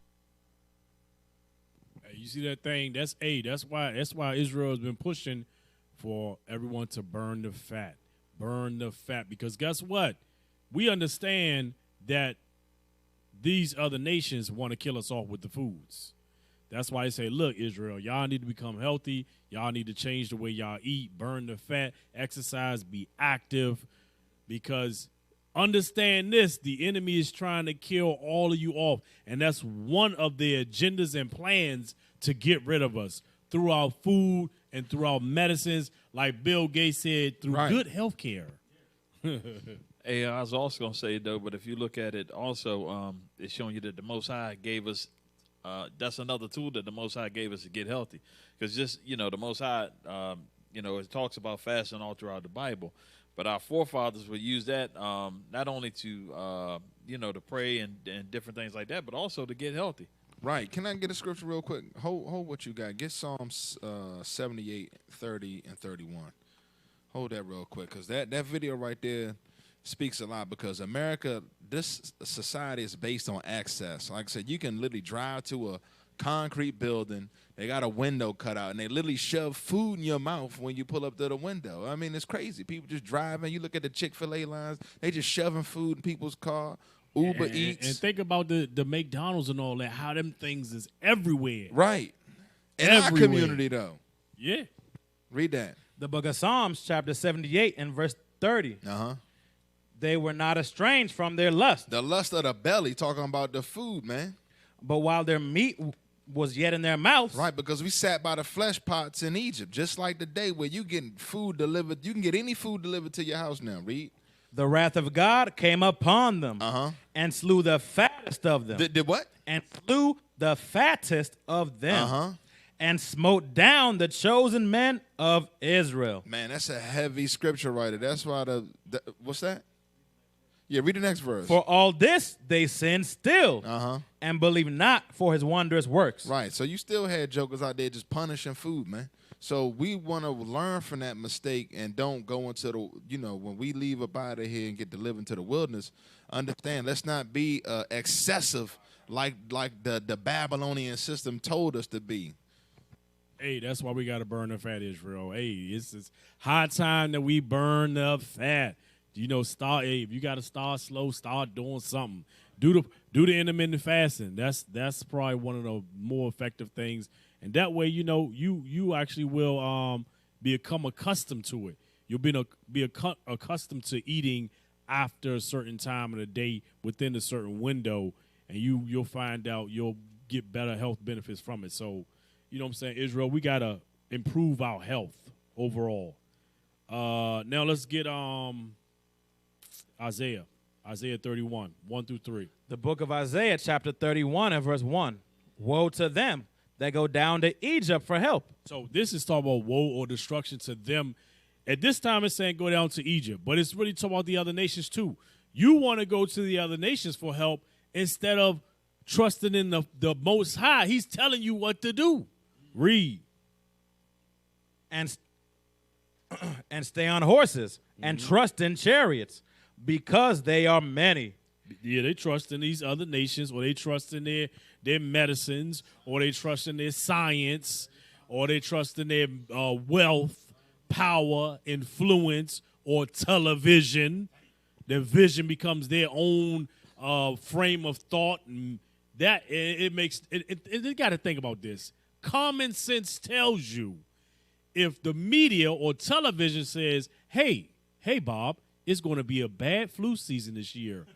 see that thing? That's why Israel has been pushing for everyone to burn the fat. Burn the fat, because guess what? We understand that these other nations want to kill us off with the foods. That's why I say, look, Israel, y'all need to become healthy. Y'all need to change the way y'all eat, burn the fat, exercise, be active. Because understand this, the enemy is trying to kill all of you off. And that's one of their agendas and plans to get rid of us through our food and through our medicines, like Bill Gates said, through good health care. Hey, I was also going to say, though, but if you look at it also, it's showing you that the Most High gave us that's another tool that the Most High gave us to get healthy. Because just, the Most High, it talks about fasting all throughout the Bible. But our forefathers would use that not only to, to pray and different things like that, but also to get healthy. Right. Can I get a scripture real quick? Hold what you got. Get Psalms 78, 30, and 31. Hold that real quick, because that video right there speaks a lot, because America, this society is based on access. Like I said, you can literally drive to a concrete building. They got a window cut out, and they literally shove food in your mouth when you pull up to the window. I mean, it's crazy. People just driving. You look at the Chick-fil-A lines, they just shoving food in people's car. Uber Eats. And think about the McDonald's and all that, how them things is everywhere. Right. In everywhere. our community, though. Yeah. Read that. The book of Psalms, chapter 78 and verse 30. Uh-huh. They were not estranged from their lust. The lust of the belly, talking about the food, man. But while their meat was yet in their mouths. Right, because we sat by the flesh pots in Egypt, just like the day where you getting food delivered. You can get any food delivered to your house now. Read. The wrath of God came upon them and slew the fattest of them. Did what? And slew the fattest of them. Uh-huh. And smote down the chosen men of Israel. Man, that's a heavy scripture writer. That's why what's that? Yeah, read the next verse. For all this they sinned still, and believe not for his wondrous works. Right, so you still had jokers out there just punishing food, man. So we want to learn from that mistake and don't go into the, when we leave up out of here and get delivered into the wilderness, understand, let's not be excessive like the Babylonian system told us to be. Hey, that's why we got to burn the fat, Israel. Hey, it's high time that we burn the fat. Start. Hey, if you got to start slow, start doing something. Do the intermittent fasting. That's probably one of the more effective things. And that way, you actually will become accustomed to it. You'll be accustomed to eating after a certain time of the day within a certain window, and you'll find out you'll get better health benefits from it. So, you know what I'm saying, Israel, we gotta improve our health overall. Now let's get Isaiah 31, 1 through 3. The book of Isaiah, chapter 31 and verse 1. Woe to them that go down to Egypt for help. So this is talking about woe or destruction to them. At this time, it's saying go down to Egypt, but it's really talking about the other nations too. You want to go to the other nations for help instead of trusting in the Most High. He's telling you what to do. Read. And stay on horses and trust in chariots, because they are many. Yeah, they trust in these other nations, or they trust in their medicines, or they trust in their science, or they trust in their wealth, power, influence, or television. Their vision becomes their own frame of thought, and that it makes it. You got to think about this. Common sense tells you, if the media or television says, hey, Bob, it's going to be a bad flu season this year.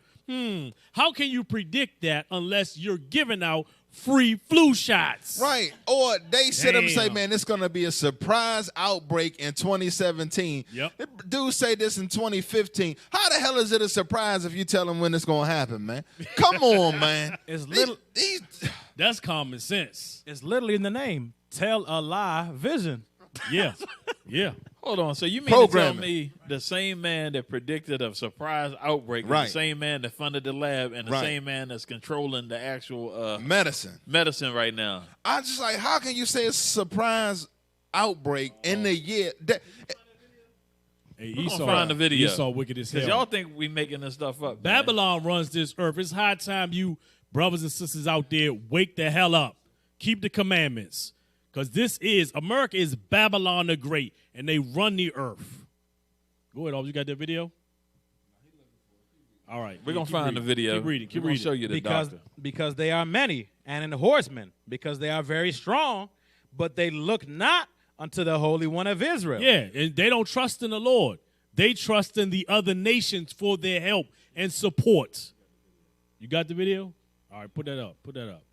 How can you predict that unless you're giving out free flu shots? Right. Or they sit up and say, man, it's going to be a surprise outbreak in 2017. Yep. Dudes say this in 2015. How the hell is it a surprise if you tell them when it's going to happen, man? Come on, man. That's common sense. It's literally in the name. Tell a lie vision. Yeah. Yeah. Hold on. So you mean to tell me the same man that predicted a surprise outbreak is the same man that funded the lab and the same man that's controlling the actual medicine right now? I'm just like, how can you say it's a surprise outbreak in the year? Hey, Esau, find the video. Esau wicked as hell. Because y'all think we making this stuff up. Babylon runs this earth. It's high time you brothers and sisters out there wake the hell up. Keep the commandments. Because America is Babylon the Great, and they run the earth. Go ahead, you got that video? All right. We're going to find the video. Keep reading. We're going to show you the doctor. Because they are many, and in horsemen, because they are very strong, but they look not unto the Holy One of Israel. Yeah, and they don't trust in the Lord. They trust in the other nations for their help and support. You got the video? All right, put that up. Put that up.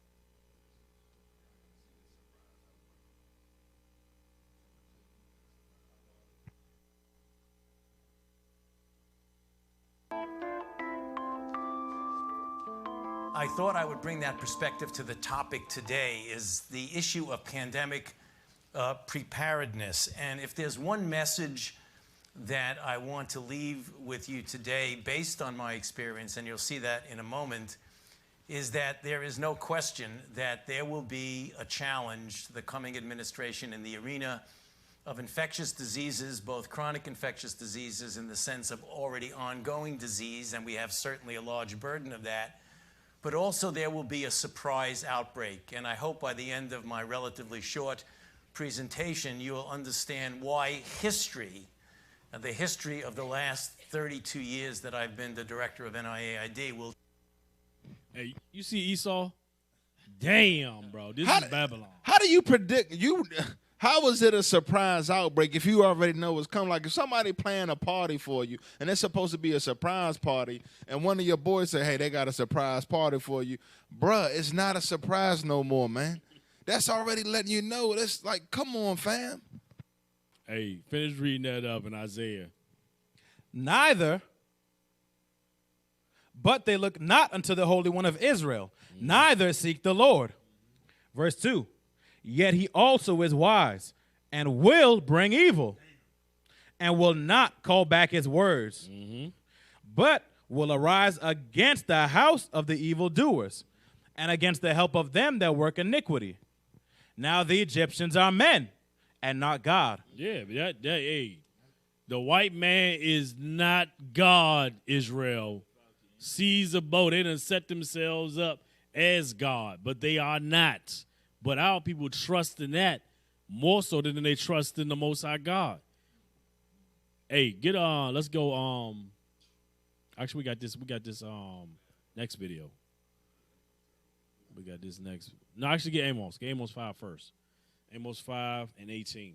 I thought I would bring that perspective to the topic today, is the issue of pandemic preparedness. And if there's one message that I want to leave with you today based on my experience, and you'll see that in a moment, is that there is no question that there will be a challenge to the coming administration in the arena of infectious diseases, both chronic infectious diseases in the sense of already ongoing disease, and we have certainly a large burden of that. But also there will be a surprise outbreak. And I hope by the end of my relatively short presentation, you will understand why history, the history of the last 32 years that I've been the director of NIAID, will Hey, you see Esau? Damn, bro. This is Babylon. How do you predict how was it a surprise outbreak if you already know it's coming? Like if somebody planning a party for you and it's supposed to be a surprise party and one of your boys say, hey, they got a surprise party for you. Bruh, it's not a surprise no more, man. That's already letting you know. It's like, come on, fam. Hey, finish reading that up in Isaiah. Neither, but they look not unto the Holy One of Israel, neither seek the Lord. Verse 2, yet he also is wise, and will bring evil, and will not call back his words, but will arise against the house of the evildoers, and against the help of them that work iniquity. Now the Egyptians are men, and not God. Yeah, but hey, the white man is not God, Israel. Seize a boat. They done set themselves up as God, but they are not. But our people trust in that more so than they trust in the Most High God. Hey, let's go. Actually, we got this next video. We got this next. No, actually, get Amos. Get Amos 5 first. Amos 5 and 18.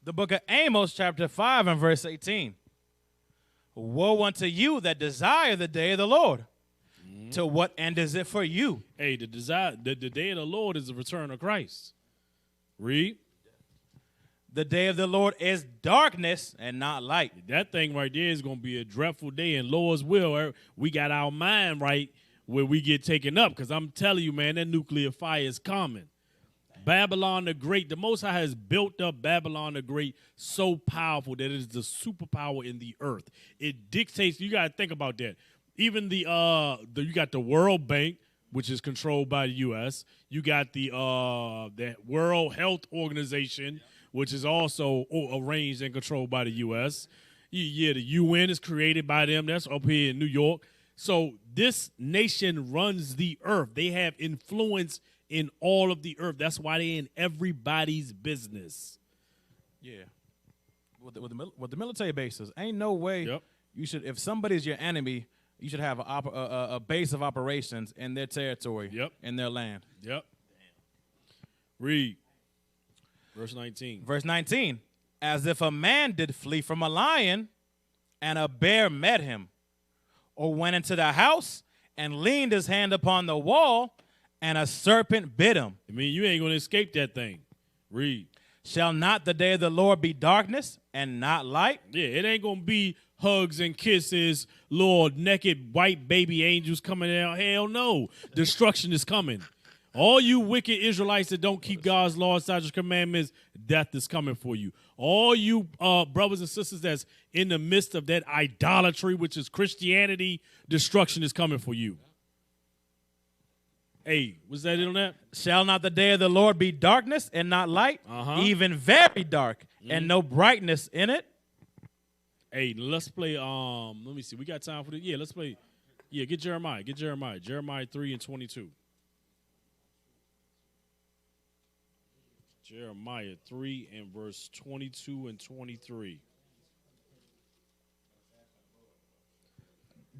The book of Amos, chapter 5 and verse 18. Woe unto you that desire the day of the Lord. To what end is it for you? Hey, the day of the Lord is the return of Christ. Read. The day of the Lord is darkness and not light. That thing right there is going to be a dreadful day, and Lord's will, we got our mind right where we get taken up, because I'm telling you, man, that nuclear fire is coming. Babylon the Great, the Most High has built up Babylon the Great so powerful that it is the superpower in the earth. It dictates, you got to think about that. Even you got the World Bank, which is controlled by the U.S. You got the World Health Organization, which is also arranged and controlled by the U.S. Yeah, the UN is created by them. That's up here in New York. So this nation runs the earth. They have influence in all of the earth. That's why they're in everybody's business. Yeah. With the military bases, ain't no way you should, if somebody's your enemy, you should have a base of operations in their territory, in their land. Yep. Read. Verse 19. Verse 19. As if a man did flee from a lion, and a bear met him, or went into the house and leaned his hand upon the wall, and a serpent bit him. I mean, you ain't going to escape that thing. Read. Shall not the day of the Lord be darkness and not light? Yeah, it ain't going to be hugs and kisses, Lord, naked white baby angels coming out. Hell no. Destruction is coming. All you wicked Israelites that don't keep God's laws, statutes, commandments, death is coming for you. All you brothers and sisters that's in the midst of that idolatry, which is Christianity, destruction is coming for you. Hey, was that it on that? Shall not the day of the Lord be darkness and not light, even very dark, and no brightness in it? Hey, let's play, let me see. We got time for this? Yeah, let's play. Yeah, get Jeremiah. Get Jeremiah. Jeremiah 3 and 22. Jeremiah 3 and verse 22 and 23.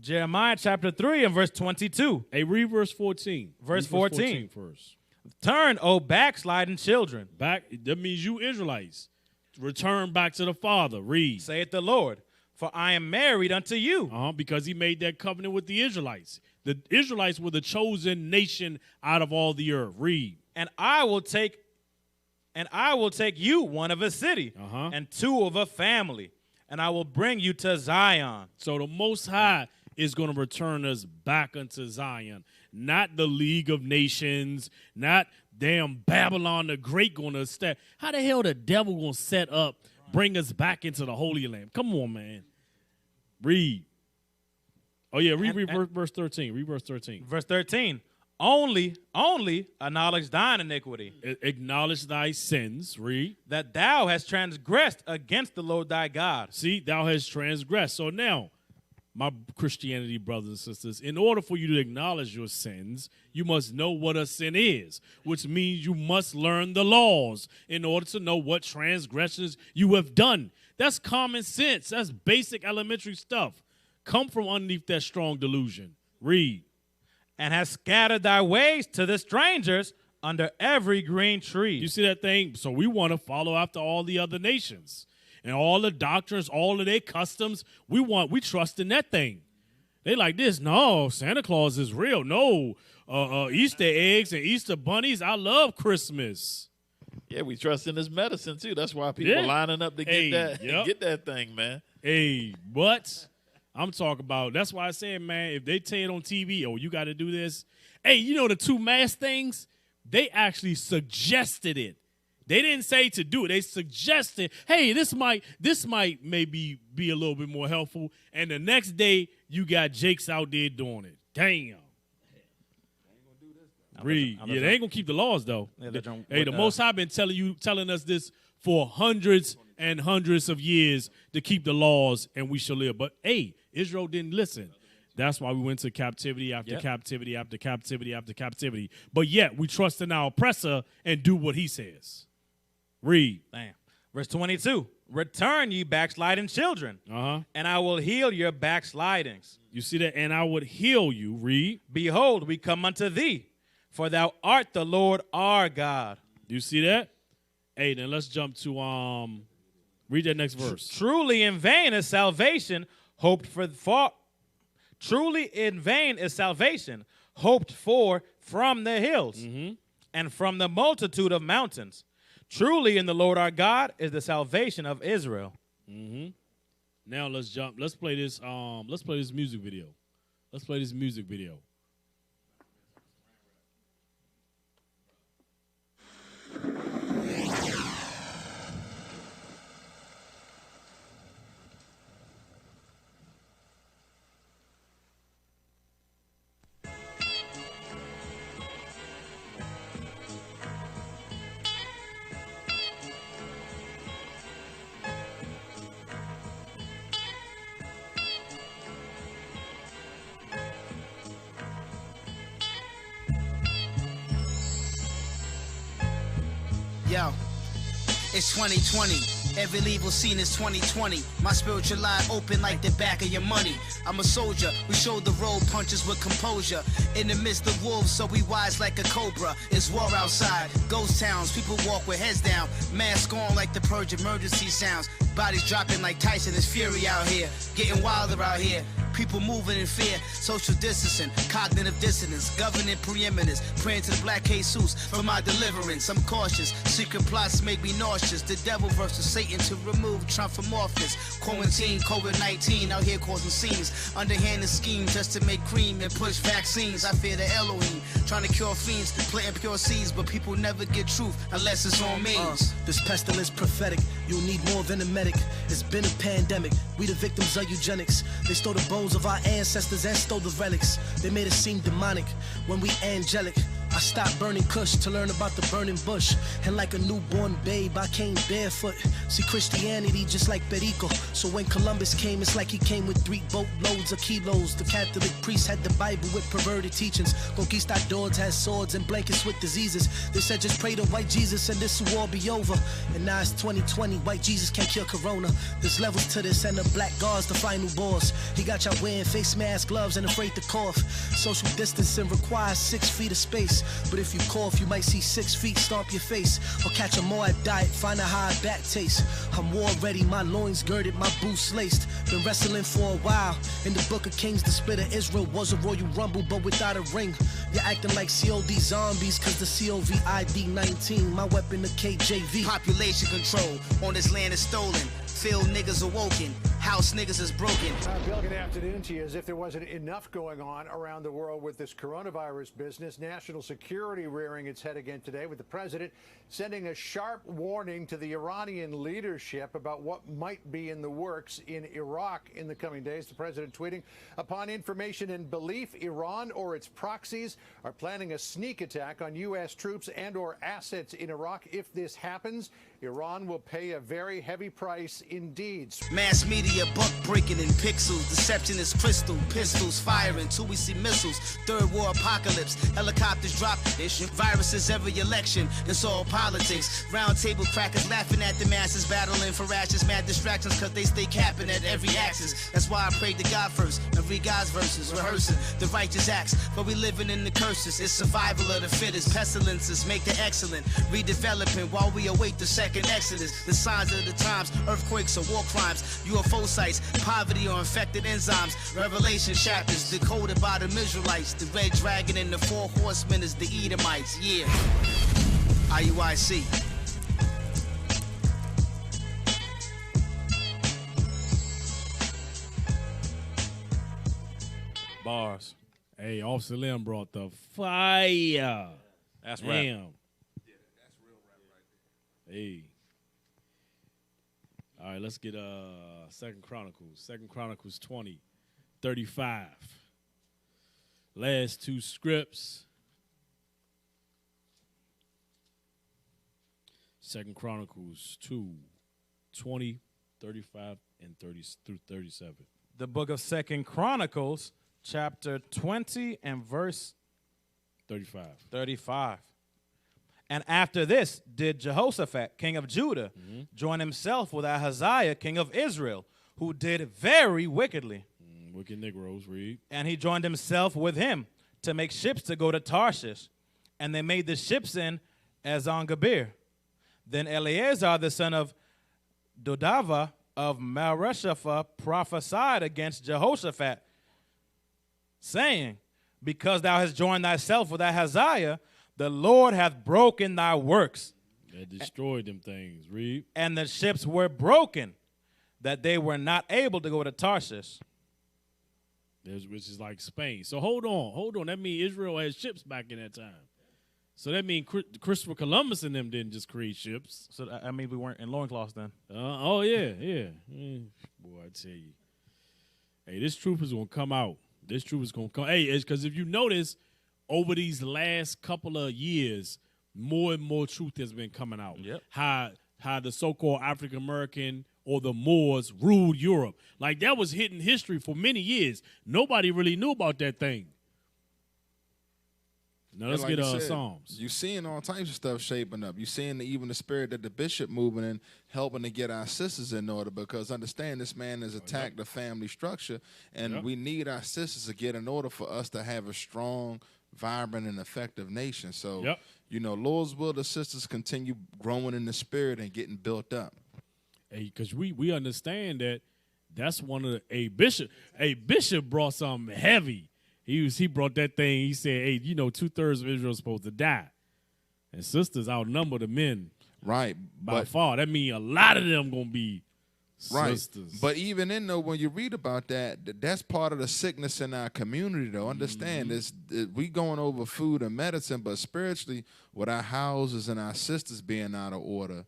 Jeremiah chapter 3 and verse 22. Hey, read verse 14. Verse 14 first. Turn, O backsliding children. Back, that means you Israelites. Return back to the Father. Read. Saith the Lord, for I am married unto you. Because he made that covenant with the Israelites. The Israelites were the chosen nation out of all the earth. Read. And I will take you one of a city, and two of a family, and I will bring you to Zion. So the Most High is going to return us back unto Zion, not the League of Nations, not damn Babylon the Great going to step. How the hell the devil going to set up, bring us back into the Holy Land? Come on, man. Read. Oh, yeah, read verse 13. Read verse 13. Verse 13. Only acknowledge thine iniquity. Acknowledge thy sins. Read. That thou hast transgressed against the Lord thy God. See, thou hast transgressed. So now, my Christianity brothers and sisters, in order for you to acknowledge your sins, you must know what a sin is, which means you must learn the laws in order to know what transgressions you have done. That's common sense. That's basic elementary stuff. Come from underneath that strong delusion. Read. And has scattered thy ways to the strangers under every green tree. You see that thing? So we want to follow after all the other nations and all the doctrines, all of their customs. We trust in that thing. They like this. No, Santa Claus is real. No, Easter eggs and Easter bunnies. I love Christmas. Yeah, we trust in this medicine too. That's why people lining up to get get that thing, man. Hey, but I'm talking about, that's why I said, man, if they tell it on TV, oh, you got to do this. Hey, you know the two mask things? They actually suggested it. They didn't say to do it. They suggested, hey, this might maybe be a little bit more helpful. And the next day, you got Jakes out there doing it. Damn. Read. Yeah, they ain't gonna keep the laws though. Yeah, the Most High been telling us this for hundreds and hundreds of years to keep the laws, and we shall live. But hey, Israel didn't listen. That's why we went to captivity after captivity after captivity after captivity. But yet we trust in our oppressor and do what he says. Read. Damn. Verse 22. Return, ye backsliding children, and I will heal your backslidings. You see that? And I would heal you. Read. Behold, we come unto thee, for thou art the Lord our God. You see that? Hey, then let's jump to read that next verse. Truly in vain is salvation hoped for. Truly in vain is salvation hoped for from the hills and from the multitude of mountains. Truly in the Lord our God is the salvation of Israel. Now let's jump. Let's play this. Let's play this music video. Let's play this music video. Yo, it's 2020. Every evil scene is 2020. My spiritual eye open like the back of your money. I'm a soldier. We show the road punches with composure. In the midst of wolves, so we wise like a cobra. It's war outside. Ghost towns. People walk with heads down. Mask on like the purge emergency sounds. Bodies dropping like Tyson. There's fury out here. Getting wilder out here. People moving in fear, social distancing, cognitive dissonance, governing preeminence, praying to the black Jesus for my deliverance. I'm cautious, secret plots make me nauseous. The devil versus Satan to remove Trump from office. Quarantine, COVID-19 out here causing scenes. Underhanded schemes just to make cream and push vaccines. I fear the Elohim, trying to cure fiends, planting pure seeds, but people never get truth unless it's on me. This pestilence prophetic, you'll need more than a medic. It's been a pandemic, we the victims of eugenics. They stole the bones of our ancestors and stole the relics. They made it seem demonic when we angelic. I stopped burning kush to learn about the burning bush. And like a newborn babe, I came barefoot. See Christianity just like Perico. So when Columbus came, it's like he came with 3 boatloads of kilos. The Catholic priest had the Bible with perverted teachings. Conquistadors had swords and blankets with diseases. They said just pray to white Jesus and this will all be over. And now it's 2020, white Jesus can't cure corona. There's levels to this and the black guard's the final boss. He got y'all wearing face masks, gloves, and afraid to cough. Social distancing requires 6 feet of space. But if you cough, you might see 6 feet stomp your face. Or catch a Moab diet, find a high back taste. I'm war ready, my loins girded, my boots laced. Been wrestling for a while. In the book of Kings, the split of Israel was a royal rumble, but without a ring. You're acting like COD zombies, cause the COVID ID 19, my weapon the KJV. Population control on this land is stolen. Field niggas awoken. House niggas is broken. Bill, good afternoon to you. As if there wasn't enough going on around the world with this coronavirus business, national security rearing its head again today with the president sending a sharp warning to the Iranian leadership about what might be in the works in Iraq in the coming days. The president tweeting, upon information and belief, Iran or its proxies are planning a sneak attack on U.S. troops and or assets in Iraq. If this happens, Iran will pay a very heavy price indeed. Mass media, buck breaking in pixels. Deception is crystal. Pistols firing till we see missiles. Third war apocalypse. Helicopters drop. Viruses every election. It's all politics. Round table crackers laughing at the masses. Battling for ashes. Mad distractions because they stay capping at every axis. That's why I pray to God first and read God's verses. Rehearsing the righteous acts. But we living in the curses. It's survival of the fittest. Pestilences make the excellent. Redeveloping while we await the second exodus. The signs of the times, earthquakes or war crimes, UFO sites, poverty or infected enzymes, revelation chapters decoded by the Israelites. The red dragon and the four horsemen is the Edomites. Yeah. IUIC. Bars. Hey, Officer Lim brought the fire. That's Damn. rap. Yeah, that's real rap right there. Hey. All right, let's get Second Chronicles. Second Chronicles 20:35. Last two scripts. Second Chronicles 2:20, 35, and 30 through 37. The book of Second Chronicles, chapter 20 and verse 35. And after this did Jehoshaphat, king of Judah, join himself with Ahaziah, king of Israel, who did very wickedly. Wicked Negroes, read. And he joined himself with him to make ships to go to Tarshish. And they made the ships in Ezon-Geber. Then Eleazar, the son of Dodava of Mareshapha, prophesied against Jehoshaphat, saying, because thou hast joined thyself with Ahaziah, the Lord hath broken thy works. They destroyed them things, read. And the ships were broken, that they were not able to go to Tarshish. Which is like Spain. So hold on. That means Israel had ships back in that time. So that means Christopher Columbus and them didn't just create ships. So I mean, we weren't in loincloths then. Oh, yeah. Boy, I tell you. Hey, this truth is going to come out. This truth is going to come. Hey, it's because if you notice, over these last couple of years, more and more truth has been coming out. Yep. How the so-called African American or the Moors ruled Europe. Like, that was hidden history for many years. Nobody really knew about that thing. Now let's like get you said, Psalms. You're seeing all types of stuff shaping up. You're seeing even the spirit that the bishop moving in, helping to get our sisters in order, because understand this man has attacked the family structure, and we need our sisters to get in order for us to have a strong, vibrant, and effective nation. So, you know, Lord's will, the sisters continue growing in the spirit and getting built up. Hey, because we understand that that's one of a bishop brought something heavy. He brought that thing. He said, hey, you know, 2/3 of Israel is supposed to die. And sisters outnumber the men. Right. By far. That means a lot of them going to be sisters. Right. But even in though, when you read about that, that's part of the sickness in our community, though. Understand this, we going over food and medicine, but spiritually, with our houses and our sisters being out of order,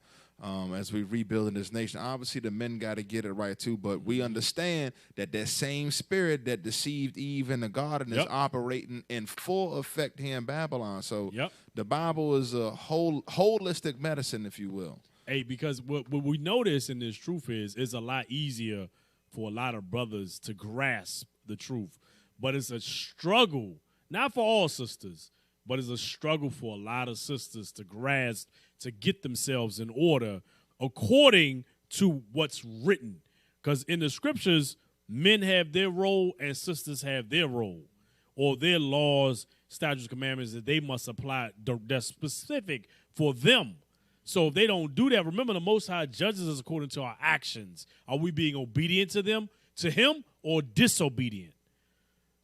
as we rebuilding this nation. Obviously, the men got to get it right, too, but we understand that that same spirit that deceived Eve in the garden is operating in full effect here in Babylon. So the Bible is a holistic medicine, if you will. Hey, because what we notice in this truth is it's a lot easier for a lot of brothers to grasp the truth. But it's a struggle, not for all sisters, but it's a struggle for a lot of sisters to grasp, to get themselves in order according to what's written. Because in the scriptures, men have their role and sisters have their role, or their laws, statutes, commandments that they must apply that's specific for them. So if they don't do that, remember the Most High judges us according to our actions. Are we being obedient to them, to him, or disobedient?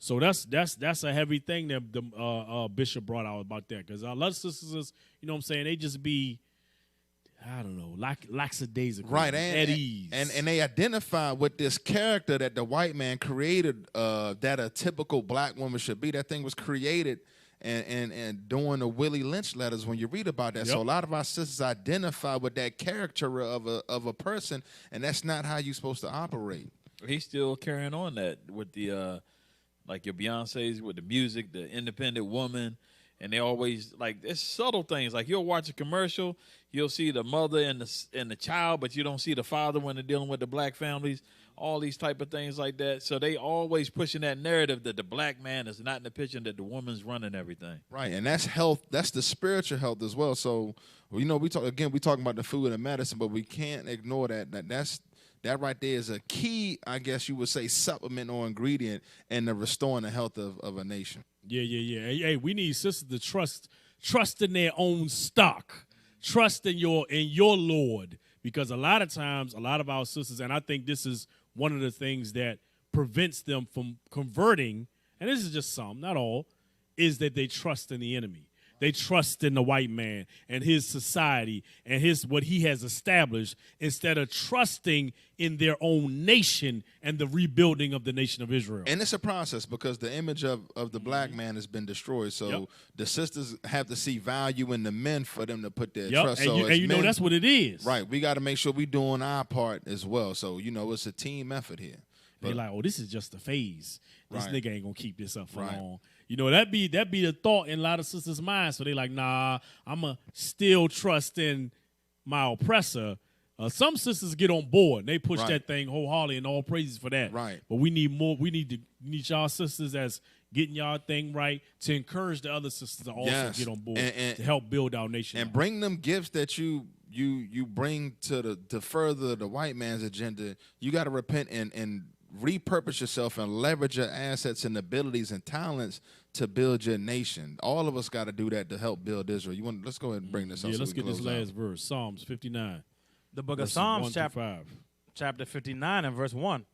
So that's a heavy thing that the bishop brought out about that, because a lot of sisters, you know what I'm saying, they just be, I don't know, lackadaisical, right, at ease. And they identify with this character that the white man created, that a typical black woman should be. That thing was created and doing the Willie Lynch letters when you read about that. So a lot of our sisters identify with that character of a person, and that's not how you're supposed to operate. He's still carrying on that with the like your Beyonce's, with the music, the independent woman, And they always, like, it's subtle things. Like, you'll watch a commercial, you'll see the mother and the child, but you don't see the father when they're dealing with the black families, all these type of things like that. So they always pushing that narrative that the black man is not in the picture, that the woman's running everything. Right, and that's health. That's the spiritual health as well. So, we talking about the food and medicine, but we can't ignore that right there is a key, I guess you would say, supplement or ingredient in the restoring the health of a nation. Yeah. Hey, we need sisters to trust in their own stock, trust in your Lord, because a lot of times, a lot of our sisters, and I think this is one of the things that prevents them from converting, and this is just some, not all, is that they trust in the enemy. They trust in the white man and his society and what he has established, instead of trusting in their own nation and the rebuilding of the nation of Israel. And it's a process, because the image of the black man has been destroyed. So the sisters have to see value in the men for them to put their trust. And you know that's what it is. Right. We got to make sure we doing our part as well. So, it's a team effort here. They're like, oh, this is just a phase. This Right. nigga ain't gonna keep this up for long. That be the thought in a lot of sisters' minds. So they like, nah, I'ma still trust in my oppressor. Some sisters get on board. They push that thing wholeheartedly, and all praises for that. Right. But we need more. We need y'all sisters as getting y'all thing right to encourage the other sisters to also get on board and to help build our nation. And bring them gifts that you bring to further the white man's agenda. You got to repent and repurpose yourself and leverage your assets and abilities and talents to build your nation. All of us got to do that to help build Israel. Let's go ahead and bring this up. Yeah, so let's we get this close out. last verse, Psalms 59. The book of verses Psalms, 1 through 5. chapter 59 and verse 1.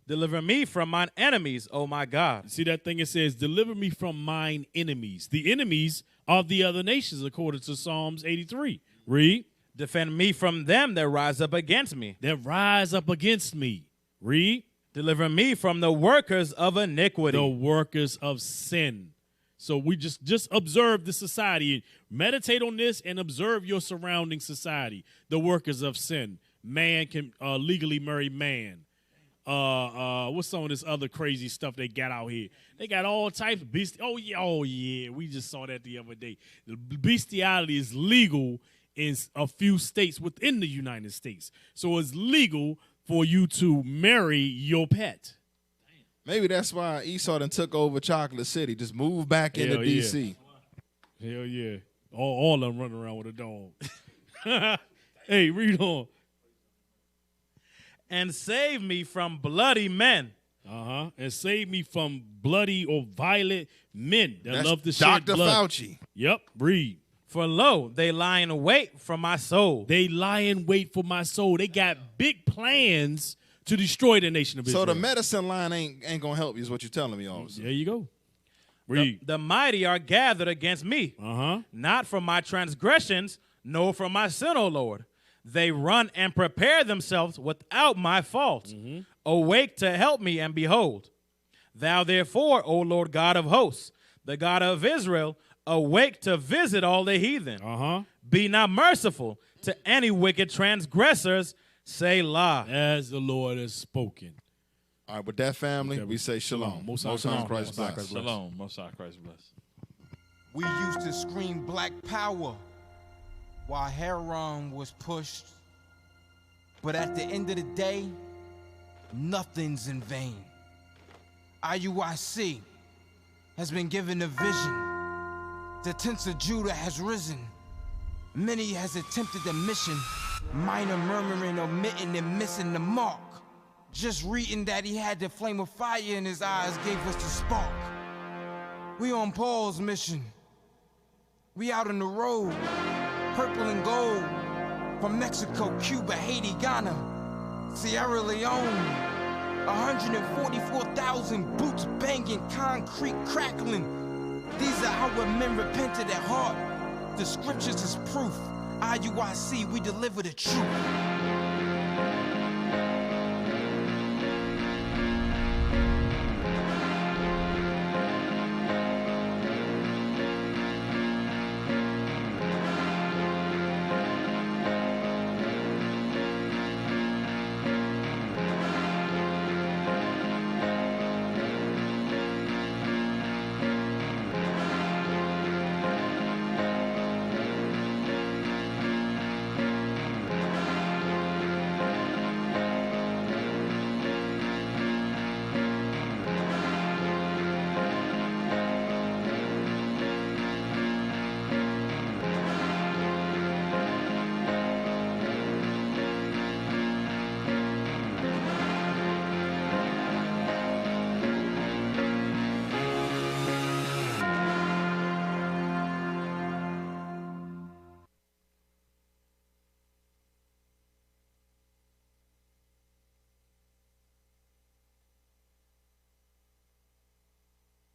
Deliver me from mine enemies, O my God. See that thing? It says, deliver me from mine enemies. The enemies of the other nations, according to Psalms 83. Read. Defend me from them that rise up against me. That rise up against me. Read. Deliver me from the workers of iniquity. The workers of sin. So we just observe the society. Meditate on this and observe your surrounding society. The workers of sin. Man can legally marry man. What's some of this other crazy stuff they got out here? They got all types of bestiality. Oh yeah. We just saw that the other day. The bestiality is legal in a few states within the United States. So it's legal for you to marry your pet. Maybe that's why Esau done took over Chocolate City. Just moved back into D.C. Hell yeah. All of them running around with a dog. Hey, read on. And save me from bloody men. And save me from bloody or violent men that That's love to shed Dr. blood. Fauci. Yep, read. For lo, they lie in wait for my soul. They lie in wait for my soul. They got big plans to destroy the nation of Israel. So the medicine line ain't gonna help you, is what you're telling me, officer. There you go. Read. The mighty are gathered against me. Not from my transgressions, nor from my sin, O Lord. They run and prepare themselves without my fault. Awake to help me, and behold. Thou therefore, O Lord God of hosts, the God of Israel, awake to visit all the heathen. Be not merciful to any wicked transgressors. Selah. As the Lord has spoken. All right, with that, family, we say shalom. Most high Christ bless. Shalom. Most high Christ bless. We used to scream black power while Heron was pushed. But at the end of the day, nothing's in vain. IUIC has been given a vision. The tents of Judah has risen. Many has attempted the mission. Minor murmuring, omitting, and missing the mark. Just reading that he had the flame of fire in his eyes gave us the spark. We on Paul's mission. We out on the road. Purple and gold. From Mexico, Cuba, Haiti, Ghana, Sierra Leone. 144,000 boots banging, concrete crackling. These are our men repented at heart. The scriptures is proof. IUIC, we deliver the truth.